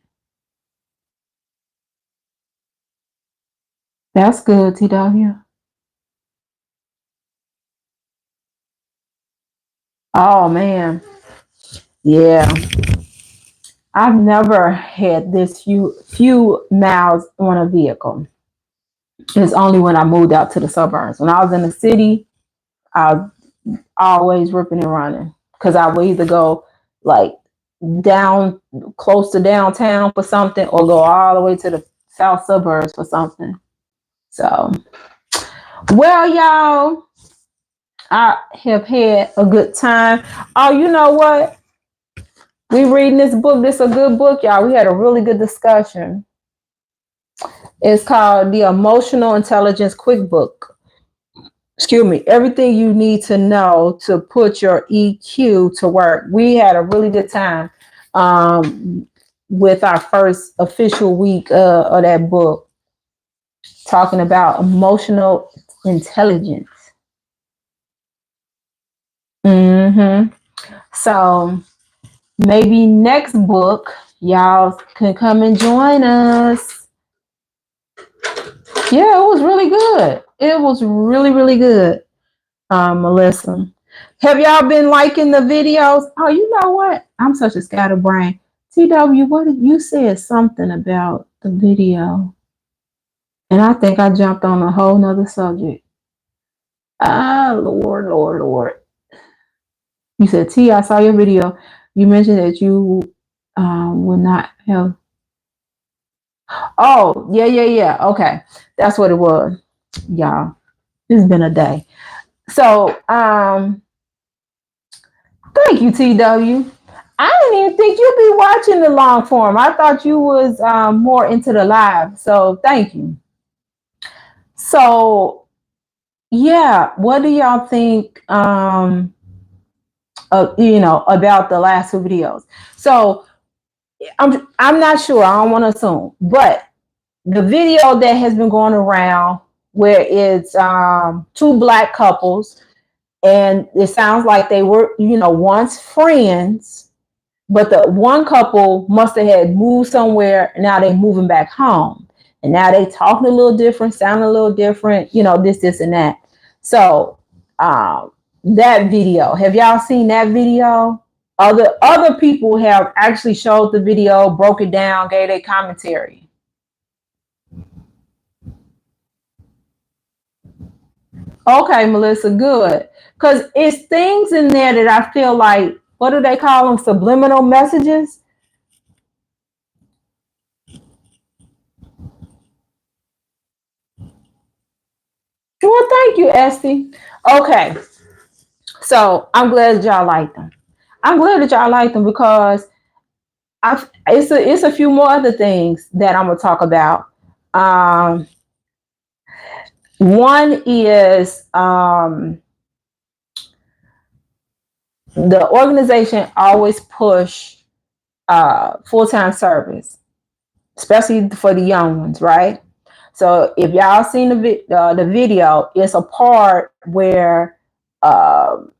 That's good, TW. Oh man. Yeah. I've never had this few miles on a vehicle. It's only when I moved out to the suburbs. When I was in the city, I was always ripping and running because I would either go like down close to downtown for something or go all the way to the south suburbs for something. So, well, y'all, I have had a good time. Oh, you know what? We reading this book. This is a good book, y'all. We had a really good discussion. It's called The Emotional Intelligence Quick Book. Excuse me. Everything you need to know to put your EQ to work. We had a really good time with our first official week of that book, talking about emotional intelligence. So maybe next book, y'all can come and join us. Yeah, it was really good. It was really, really good, Melissa. Have y'all been liking the videos? Oh, you know what? I'm such a scatterbrain. TW, what did you said something about the video? And I think I jumped on a whole nother subject. Ah, Lord, Lord, Lord. You said, T, I saw your video. You mentioned that you would not have. Oh, yeah, yeah, yeah. Okay. That's what it was. Y'all, it's been a day. So, thank you, TW. I didn't even think you'd be watching the long form. I thought you was more into the live. So thank you. So yeah, what do y'all think? About the last two videos. So I'm not sure. I don't want to assume, but the video that has been going around where it's two black couples, and it sounds like they were, once friends. But the one couple must have had moved somewhere, and now they're moving back home. And now they talking a little different, sounding a little different, this, and that. So that video, have y'all seen that video? Other people have actually showed the video, broke it down, gave their commentary. Okay, Melissa, good. Because it's things in there that I feel like, what do they call them? Subliminal messages. Well, thank you, Esty. Okay, so I'm glad that y'all like them. I'm glad that y'all like them because it's a few more other things that I'm gonna talk about. Um, One is the organization always push full-time service, especially for the young ones, right? So if y'all seen the video, it's a part where the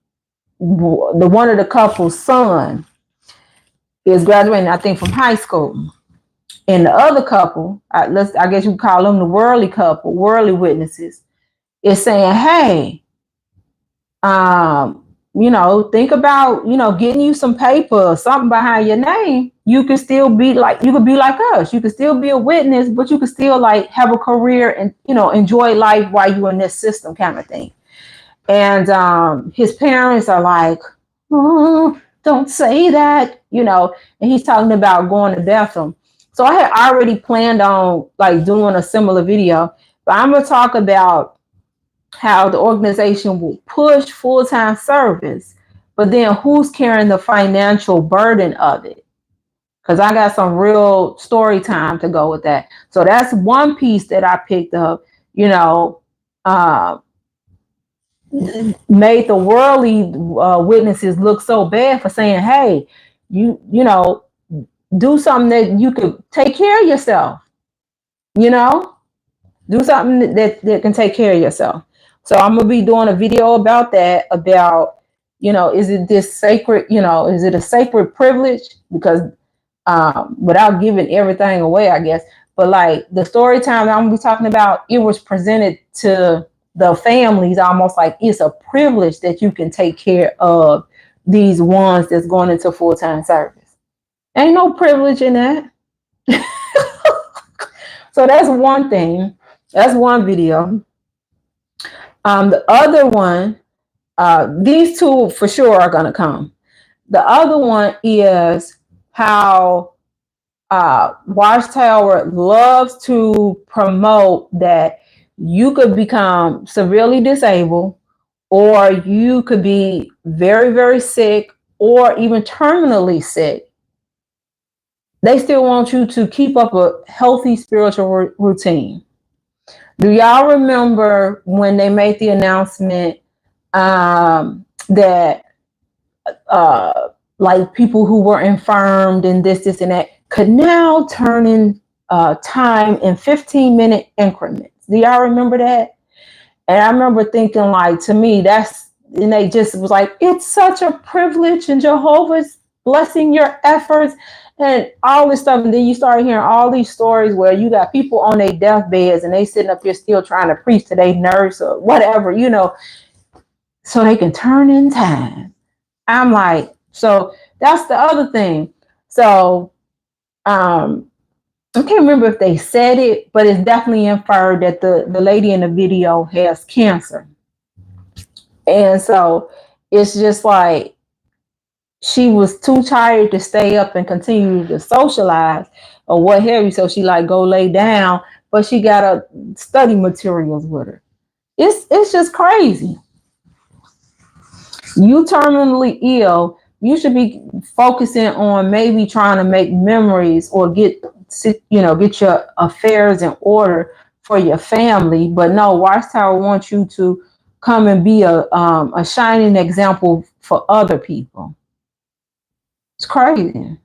one of the couple's son is graduating, I think, from high school, and the other couple, I guess you could call them the worldly couple, worldly witnesses, is saying, "Hey, um, think about, getting you some paper or something behind your name. You could still be like, you could be like us. You could still be a witness, but you could still like have a career and, enjoy life while you're in this system kind of thing." And his parents are like, "Oh, don't say that," and he's talking about going to Bethel. So I had already planned on like doing a similar video, but I'm going to talk about how the organization will push full-time service, but then who's carrying the financial burden of it? Because I got some real story time to go with that. So that's one piece that I picked up, uh, made the worldly witnesses look so bad for saying, "Hey, you do something that you could take care of yourself, you know, do something that can take care of yourself." So I'm gonna be doing a video about that, about, is it this sacred, is it a sacred privilege? Because without giving everything away, I guess, but like the story time that I'm gonna be talking about, it was presented to the families almost like it's a privilege that you can take care of these ones that's going into full-time service. Ain't no privilege in that. So that's one thing. That's one video. The other one, these two for sure are going to come. The other one is how Watchtower loves to promote that you could become severely disabled, or you could be very, very sick, or even terminally sick. They still want you to keep up a healthy spiritual routine. Do y'all remember when they made the announcement that like people who were infirmed and this and that could now turn in time in 15-minute increments? Do y'all remember that? And I remember thinking, like, to me, and they just was like, it's such a privilege and Jehovah's blessing your efforts and all this stuff. And then you start hearing all these stories where you got people on their deathbeds and they sitting up here still trying to preach to their nurse or whatever, so they can turn in time. I'm like, so that's the other thing. So I can't remember if they said it, but it's definitely inferred that the lady in the video has cancer. And so it's just like she was too tired to stay up and continue to socialize or what have you. So she like go lay down, but she got a study materials with her. It's just crazy. You terminally ill, you should be focusing on maybe trying to make memories or get your affairs in order for your family. But no, Watchtower wants you to come and be a shining example for other people. It's crazy.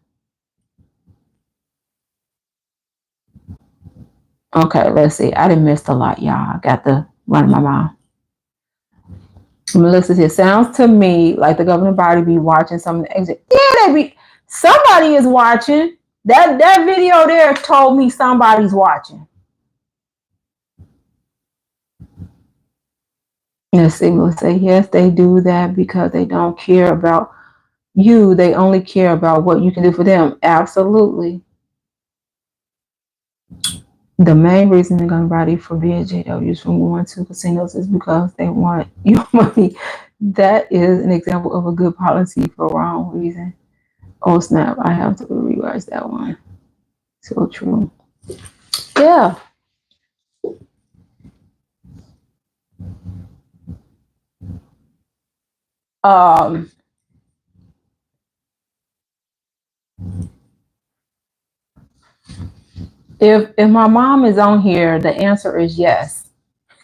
Okay, let's see. I didn't miss a lot, y'all. I got to run my mouth. Melissa said, sounds to me like the governing body be watching some of the exit. Yeah, somebody is watching. That video there told me somebody's watching. Let's see, Melissa say, yes, they do that because they don't care about you. They only care about what you can do for them. Absolutely. The main reason they're going to body forbid JWs from going to casinos is because they want your money. That is an example of a good policy for wrong reason. Oh snap, I have to rewrite that one. So true. Yeah. Um, if my mom is on here, the answer is yes.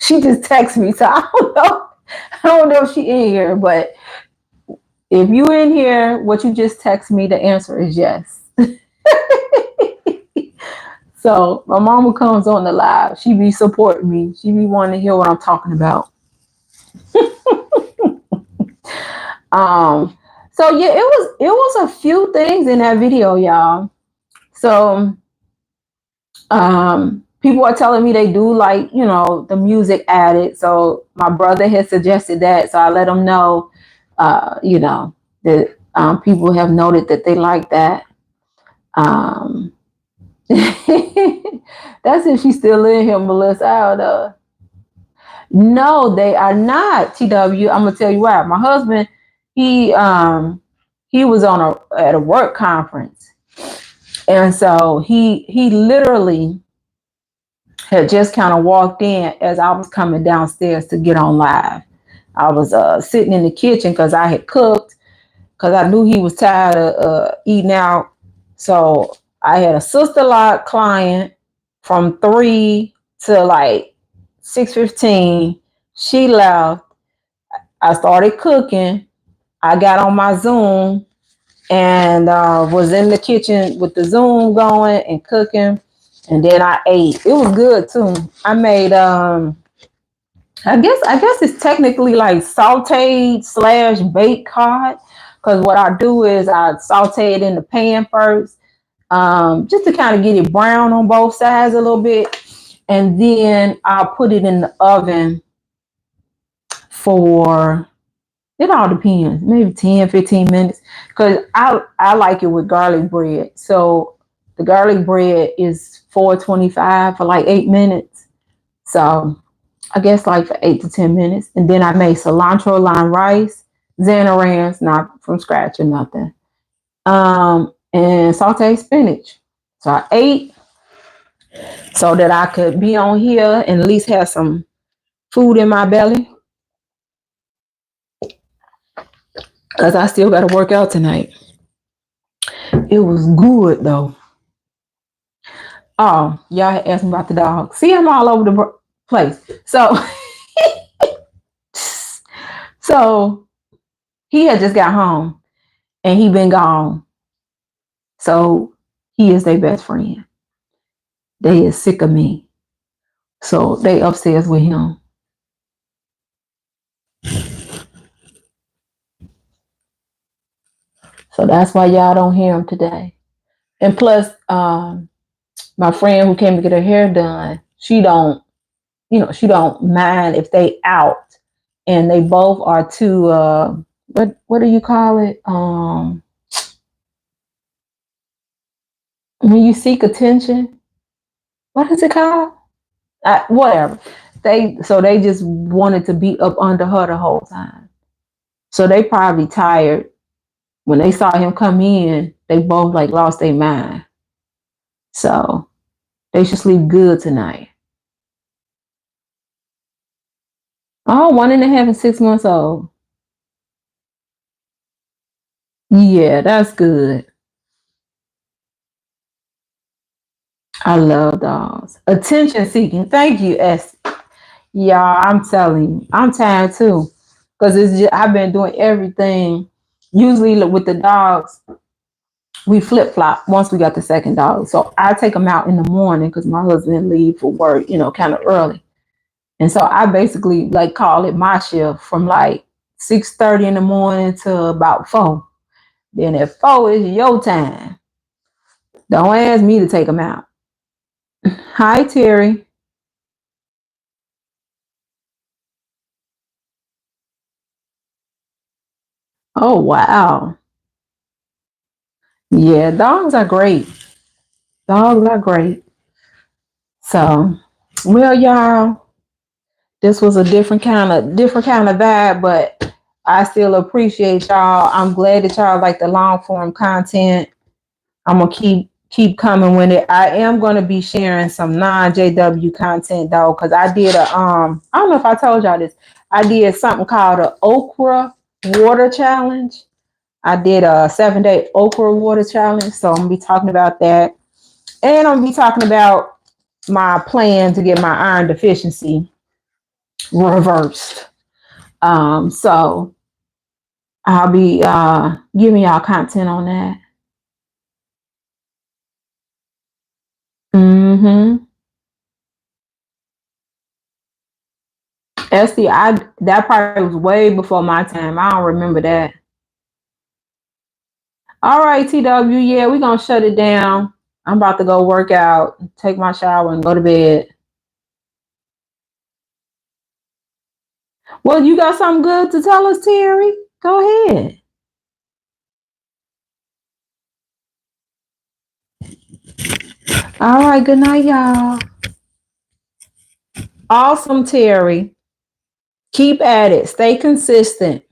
She just texted me, so I don't know. I don't know if she in here, but if you in here, what you just text me, the answer is yes. So my mama comes on the live. She be supporting me. She be wanting to hear what I'm talking about. Um, so yeah, it was a few things in that video, y'all. So people are telling me they do like, the music added. So my brother has suggested that. So I let them know, that people have noted that they like that. That's if she's still in here, Melissa. I don't know. No, they are not. TW. I'm gonna tell you why. My husband, he he was at a work conference, and so he literally had just kind of walked in as I was coming downstairs to get on live. I was sitting in the kitchen because I had cooked because I knew he was tired of eating out. So I had a sister lot client from 3 to like 6:15. She left. I started cooking. I got on my Zoom and was in the kitchen with the Zoom going and cooking. And then I ate. It was good too. I made I guess it's technically like sauteed slash baked cod. Because what I do is I saute it in the pan first, just to kind of get it brown on both sides a little bit. And then I'll put it in the oven for, it all depends, maybe 10, 15 minutes. Because I like it with garlic bread. So the garlic bread is 425 for like 8 minutes. So I guess like for 8 to 10 minutes. And then I made cilantro lime rice, Zanarans, not from scratch or nothing. And sauteed spinach. So I ate so that I could be on here and at least have some food in my belly. Because I still got to work out tonight. It was good though. Oh, y'all asked me about the dog. See, I'm all over the place. So, so he had just got home and he been gone. So he is their best friend. They is sick of me. So they upstairs with him. So that's why y'all don't hear him today. And plus, my friend who came to get her hair done, she don't mind if they out. And they both are too what do you call it? When you seek attention, what is it called? Whatever. They just wanted to be up under her the whole time. So they probably tired. When they saw him come in, they both like lost their mind. So they should sleep good tonight. Oh, 1.5 and 6 months old. Yeah, that's good. I love dogs. Attention seeking. Thank you, S. Yeah, I'm telling you, I'm tired too. Because I've been doing everything. Usually with the dogs, we flip flop once we got the second dog. So I take them out in the morning because my husband leave for work, kind of early. And so I basically like call it my shift from like 6:30 in the morning to about 4. Then at 4 is your time. Don't ask me to take them out. Hi, Terry. Oh, wow. Yeah, dogs are great. Dogs are great. So, well, y'all, this was a different kind of vibe, but I still appreciate y'all. I'm glad that y'all like the long form content. I'm gonna keep coming with it. I am gonna be sharing some non JW content though, because I did I don't know if I told y'all this. I did something called a okra water challenge. I did a 7-day okra water challenge. So I'm gonna be talking about that. And I'm gonna be talking about my plan to get my iron deficiency reversed. So I'll be giving y'all content on that. Mm-hmm. SDI, that probably was way before my time. I don't remember that. All right, TW, yeah, we're gonna shut it down. I'm about to go work out, take my shower, and go to bed. Well, you got something good to tell us, Terry? Go ahead. All right, good night, y'all. Awesome, Terry. Keep at it. Stay consistent.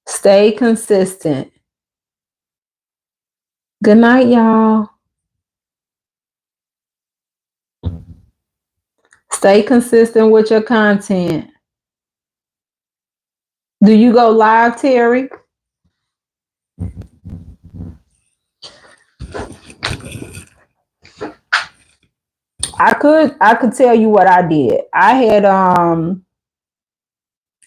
Stay consistent. Good night, y'all. Stay consistent with your content. Do you go live, Terry? I could tell you what I did. I had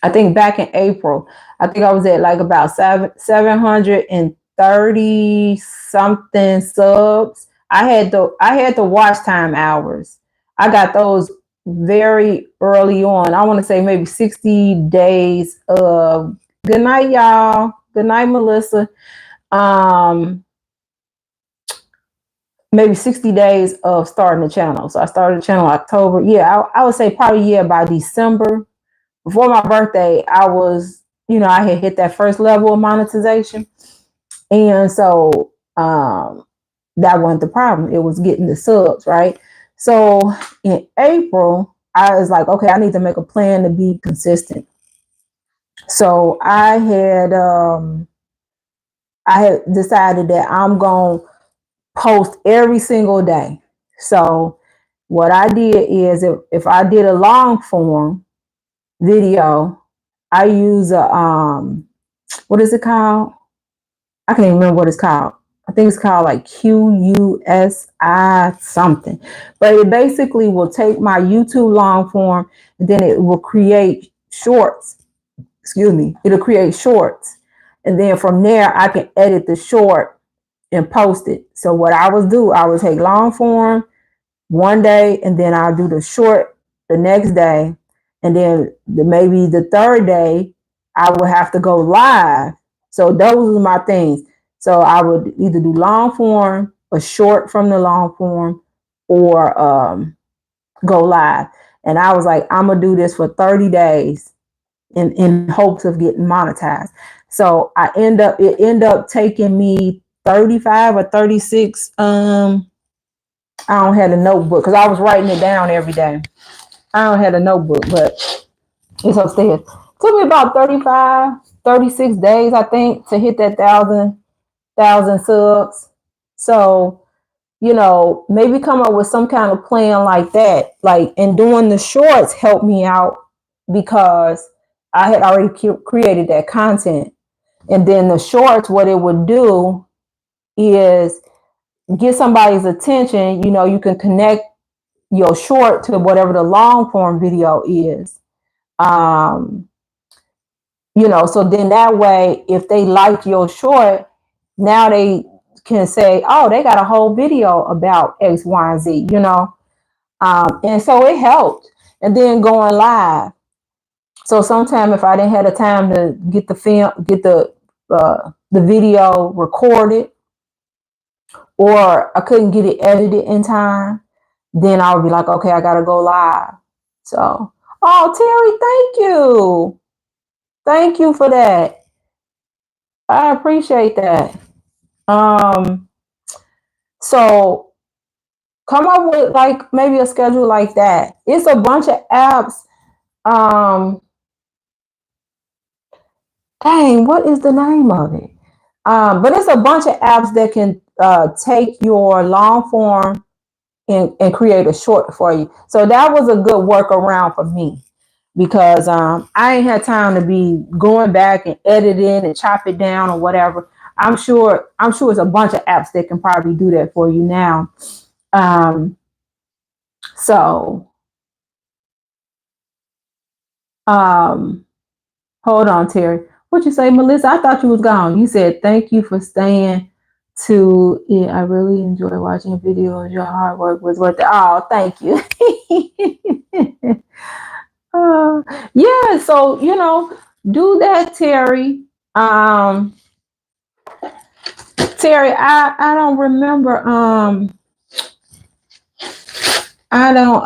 I think back in April, I think I was at like about 730 something subs. I had the watch time hours. I got those very early on. I want to say maybe 60 days of good night, y'all. Good night, Melissa. Um, Maybe 60 days of starting the channel. So I started the channel October. Yeah, I would say probably by December before my birthday, I was, I had hit that first level of monetization. And so that wasn't the problem. It was getting the subs, right? So in April, I was like, okay, I need to make a plan to be consistent. So I had decided that I'm going to post every single day. So what I did is if I did a long form video, I use what is it called? I can't even remember what it's called. I think it's called like QUSI something. But it basically will take my YouTube long form and then it will create shorts. Excuse me. It'll create shorts. And then from there, I can edit the short and post it. So what I would take long form one day and then I'll do the short the next day. And then maybe the third day, I would have to go live. So those are my things. So I would either do long form, a short from the long form, or go live. And I was like, I'm gonna do this for 30 days in hopes of getting monetized. So it ended up taking me 35 or 36. I don't have a notebook because I was writing it down every day. I don't have a notebook, but it's upstairs. It took me about 35, 36 days, I think, to hit that thousand subs. So, maybe come up with some kind of plan like that. Like, and doing the shorts helped me out because I had already created that content. And then the shorts, what it would do is get somebody's attention. You can connect your short to whatever the long form video is. So then that way, if they like your short, now they can say, oh, they got a whole video about X, Y, and Z, and so it helped. And then going live. So sometime if I didn't have the time to get the video recorded, or I couldn't get it edited in time, then I would be like, okay, I gotta go live. So, oh, Terry, thank you. Thank you for that. I appreciate that. So come up with like maybe a schedule like that. It's a bunch of apps. Dang, what is the name of it? But it's a bunch of apps that can take your long form and create a short for you. So that was a good workaround for me. because I ain't had time to be going back and editing and chop it down or whatever. I'm sure it's a bunch of apps that can probably do that for you now. Um, so um, hold on, Terry. What you say, Melissa? I thought you was gone. You said thank you for staying to it. I really enjoy watching videos. Your hard work was worth it. Oh, thank you. uh, yeah, so do that, Terry. Um, Terry, I don't remember. I don't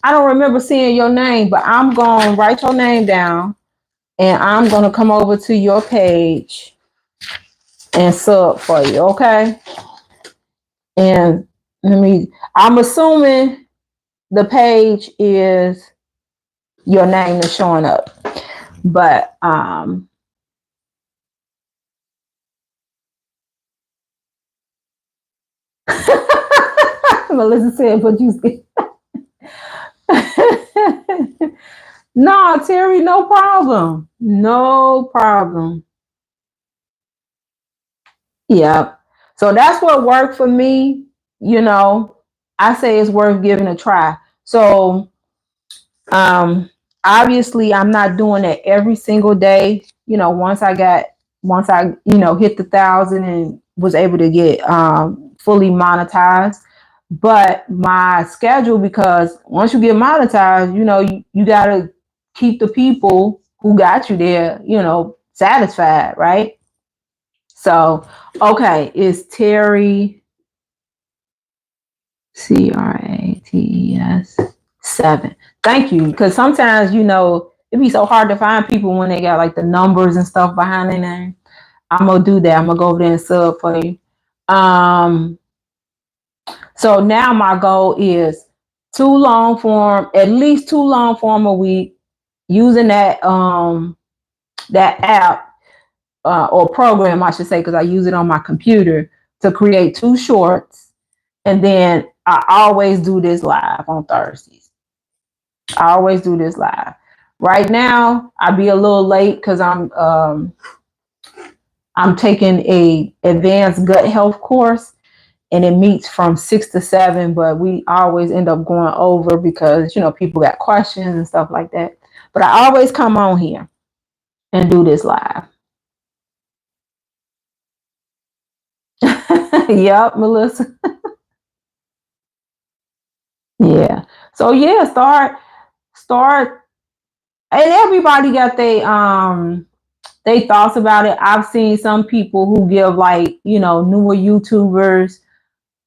I don't remember seeing your name, but I'm gonna write your name down and I'm gonna come over to your page and sub for you, okay? And I'm assuming the page is your name is showing up. But Melissa said, but you no, Terry, no problem. No problem. Yeah. So that's what worked for me. I say it's worth giving a try. So um obviously I'm not doing it every single day. Once I hit the 1,000 and was able to get fully monetized. But my schedule, because once you get monetized, you gotta keep the people who got you there, satisfied, right? So, okay, it's Terry CRATES 7. Thank you, because sometimes it'd be so hard to find people when they got like the numbers and stuff behind their name. I'm gonna do that. I'm gonna go over there and sub for you. So now my goal is at least 2 long form a week, using that app or program, I should say, because I use it on my computer to create 2 shorts. And then I always do this live on Thursdays. I always do this live. Right now, I'll be a little late because I'm taking a advanced gut health course, and it meets from 6 to 7. But we always end up going over because people got questions and stuff like that. But I always come on here and do this live. Yep, Melissa. Yeah. So yeah, start, and everybody got they thoughts about it. I've seen some people who give like, newer YouTubers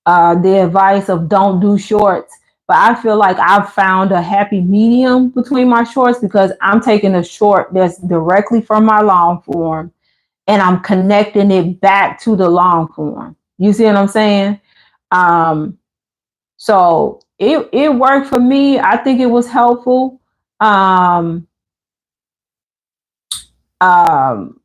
the advice of don't do shorts. But I feel like I've found a happy medium between my shorts, because I'm taking a short that's directly from my long form and I'm connecting it back to the long form. You see what I'm saying? Um, so it worked for me. I think it was helpful. Um, um,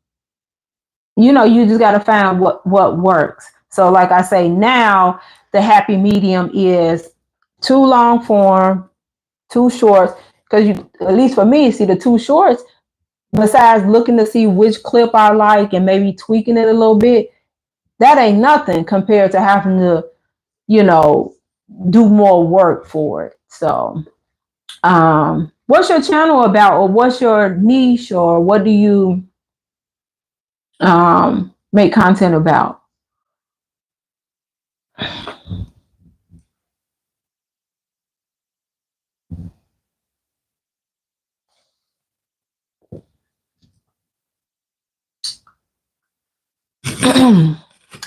you just got to find what works. So like I say, now the happy medium is 2 long form, 2 shorts. Because at least for me, see, the 2 shorts, besides looking to see which clip I like and maybe tweaking it a little bit, that ain't nothing compared to having to you know do more work for it. So what's your channel about, or what's your niche, or what do you make content about?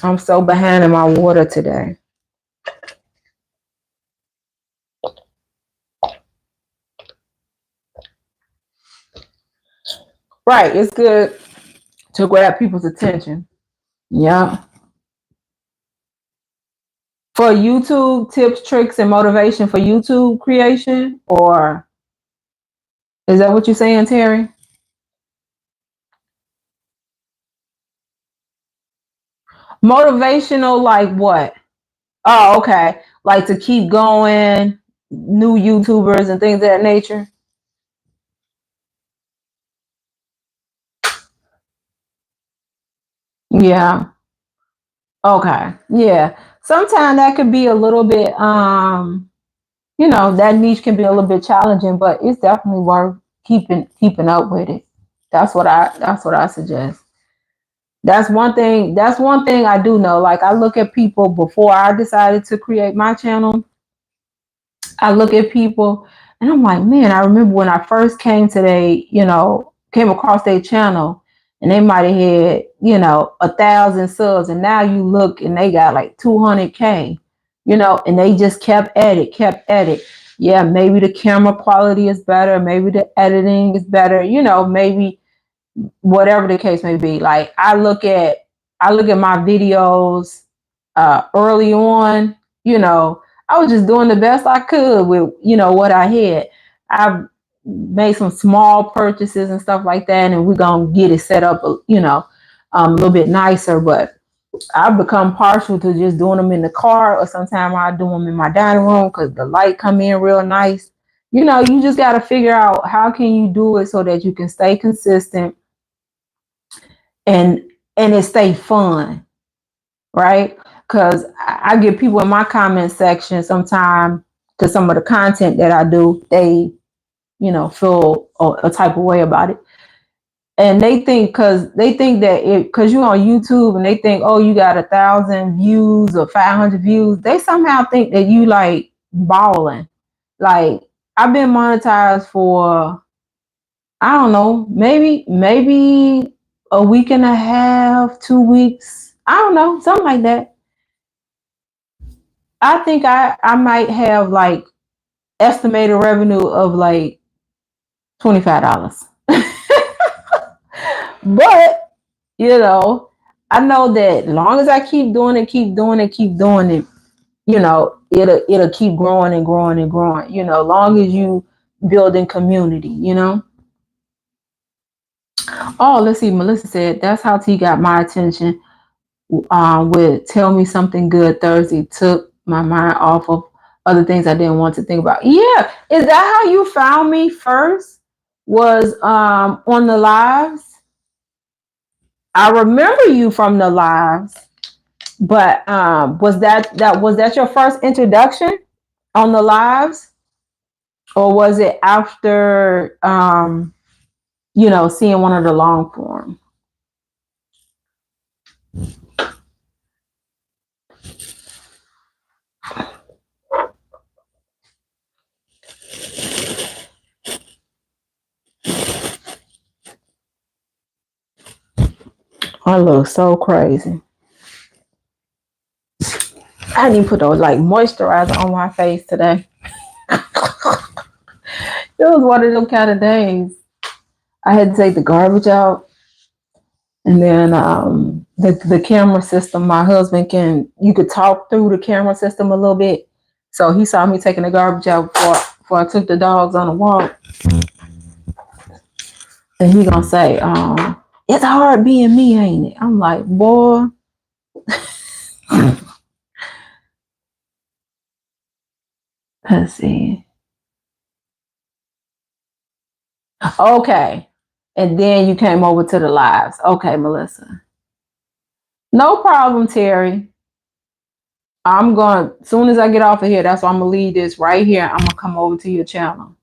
I'm so behind in my water today. Right, it's good to grab people's attention. Yeah. For YouTube tips, tricks, and motivation for YouTube creation, or is that what you're saying, Terry? Motivational, like what? Oh, okay. Like to keep going, new YouTubers and things of that nature. Yeah. Okay. Yeah. Sometimes that could be a little bit that niche can be a little bit challenging, but it's definitely worth keeping up with it. That's what I suggest. That's one thing I do know. Like I look at people before I decided to create my channel. I look at people and I'm like, man, I remember when I first came across their channel and they might have had, 1,000 subs, and now you look and they got like 200K, and they just kept at it. Yeah, maybe the camera quality is better, maybe the editing is better, maybe whatever the case may be. Like I look at my videos early on, I was just doing the best I could with, what I had. I made some small purchases and stuff like that, and we're gonna get it set up, a little bit nicer. But I've become partial to just doing them in the car, or sometimes I do them in my dining room because the light come in real nice. You just got to figure out how can you do it so that you can stay consistent and it stay fun, right? Because I get people in my comment section sometimes to some of the content that I do, they feel a type of way about it, and they think that because you're on YouTube and they think, oh, you got 1,000 views or 500 views, they somehow think that you like balling. Like I've been monetized for, I don't know, maybe a week and a half, 2 weeks. I don't know, something like that. I think I might have like estimated revenue of like $25. But I know that long as I keep doing it, keep doing it, keep doing it, it'll keep growing and growing and growing. Long as you building community. Oh, let's see. Melissa said that's how T got my attention. With Tell Me Something Good Thursday took my mind off of other things I didn't want to think about. Yeah, is that how you found me first? Was on the lives? I remember you from the lives, but was that your first introduction on the lives, or was it after seeing one of the long form? I look so crazy. I didn't even put those like moisturizer on my face today. It was one of them kind of days. I had to take the garbage out, and then the camera system. My husband you could talk through the camera system a little bit, so he saw me taking the garbage out before I took the dogs on a walk, and he gonna say, "It's hard being me, ain't it?" I'm like, boy. Let's see. Okay, and then you came over to the lives. Okay, Melissa. No problem, Terry. I'm going as soon as I get off of here. That's why I'm gonna leave this right here. I'm gonna come over to your channel.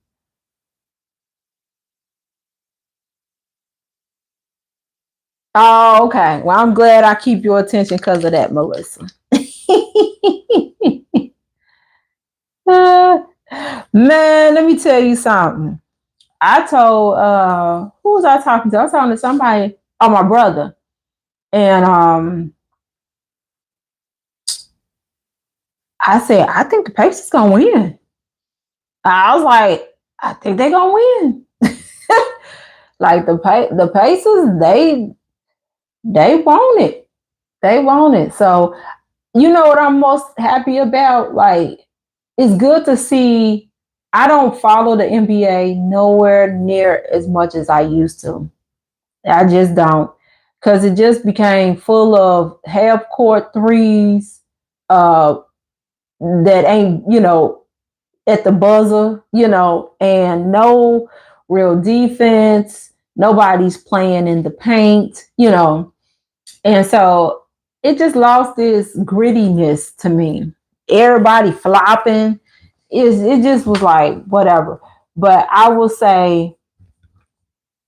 Oh, okay. Well, I'm glad I keep your attention because of that, Melissa. Man, let me tell you something. I told who was I talking to? I was talking to somebody, oh, my brother. And I said, I think the Pacers gonna win. I was like, I think they're gonna win. Like the Pacers, they want it. They want it. So you know what I'm most happy about? Like, it's good to see. I don't follow the NBA nowhere near as much as I used to. I just don't, because it just became full of half court threes uh, that ain't, at the buzzer, and no real defense. Nobody's playing in the paint. And so it just lost its grittiness to me. Everybody flopping. It just was like whatever. But I will say,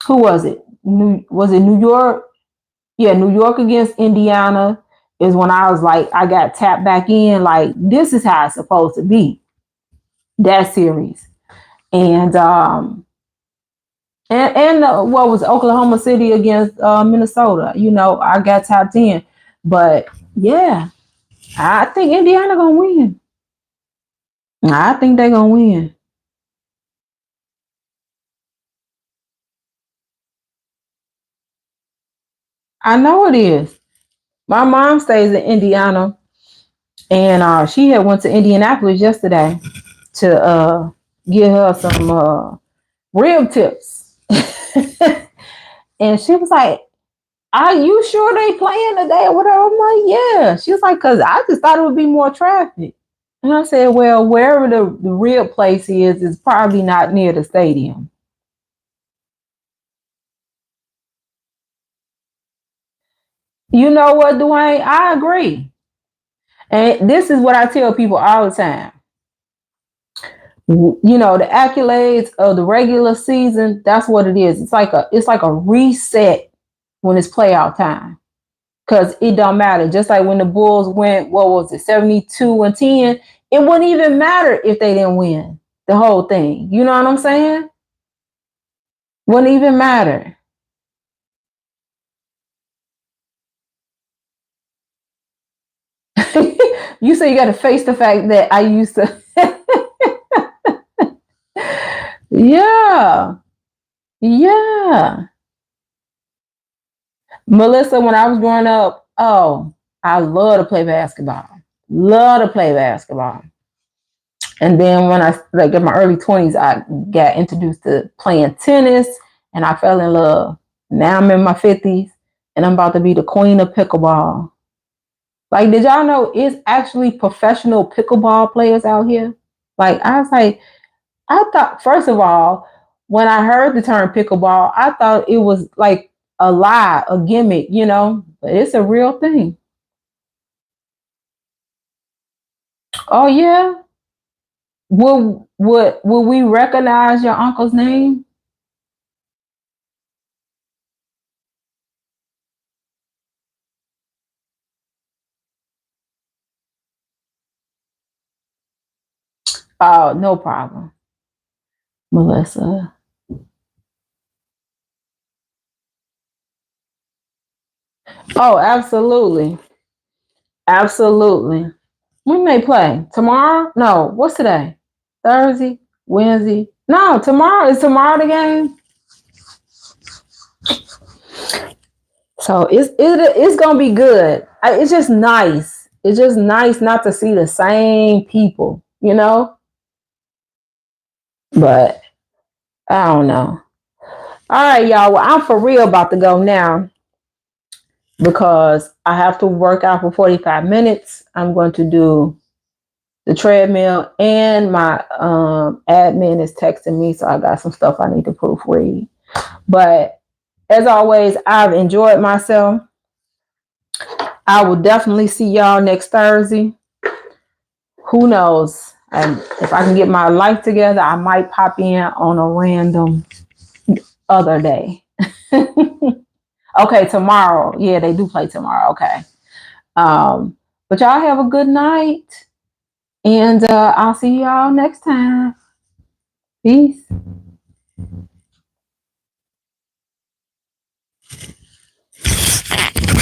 who was it? Was it New York? Yeah, New York against Indiana is when I was like, I got tapped back in. Like, this is how it's supposed to be. That series. And what was Oklahoma City against Minnesota? I got tapped in. But yeah, I think Indiana gonna win. I think they're gonna win. I know it is. My mom stays in Indiana, and she had went to Indianapolis yesterday to get her some rib tips, and she was like, "Are you sure they playing today or whatever?" I'm like, "Yeah." She was like, "Cause I just thought it would be more traffic." And I said, "Well, wherever the real place is probably not near the stadium." You know what, Dwayne? I agree. And this is what I tell people all the time. The accolades of the regular season, that's what it is. It's like a reset when it's playoff time. Cause it don't matter. Just like when the Bulls went, what was it, 72-10, it wouldn't even matter if they didn't win the whole thing. You know what I'm saying? Wouldn't even matter. You say you got to face the fact that I used to. Yeah, yeah. Melissa, when I was growing up, oh, I love to play basketball. Love to play basketball. And then when I like in my early 20s, I got introduced to playing tennis and I fell in love. Now I'm in my 50s and I'm about to be the queen of pickleball. Like, did y'all know it's actually professional pickleball players out here? Like, I was like, I thought, first of all, when I heard the term pickleball, I thought it was like a lie, a gimmick, but it's a real thing. Oh yeah. Will we recognize your uncle's name? Oh, no problem, Melissa. Oh, absolutely. Absolutely. When they play? Tomorrow? No, what's today? Thursday? Wednesday? No, tomorrow. Is tomorrow the game? So it's gonna be good. It's just nice. It's just nice not to see the same people. But I don't know. All right, y'all. Well, I'm for real about to go now because I have to work out for 45 minutes. I'm going to do the treadmill, and my admin is texting me, so I got some stuff I need to proofread. But as always, I've enjoyed myself. I will definitely see y'all next Thursday. Who knows? And if I can get my life together, I might pop in on a random other day. Okay, tomorrow. Yeah, they do play tomorrow. Okay. But y'all have a good night. And I'll see y'all next time. Peace.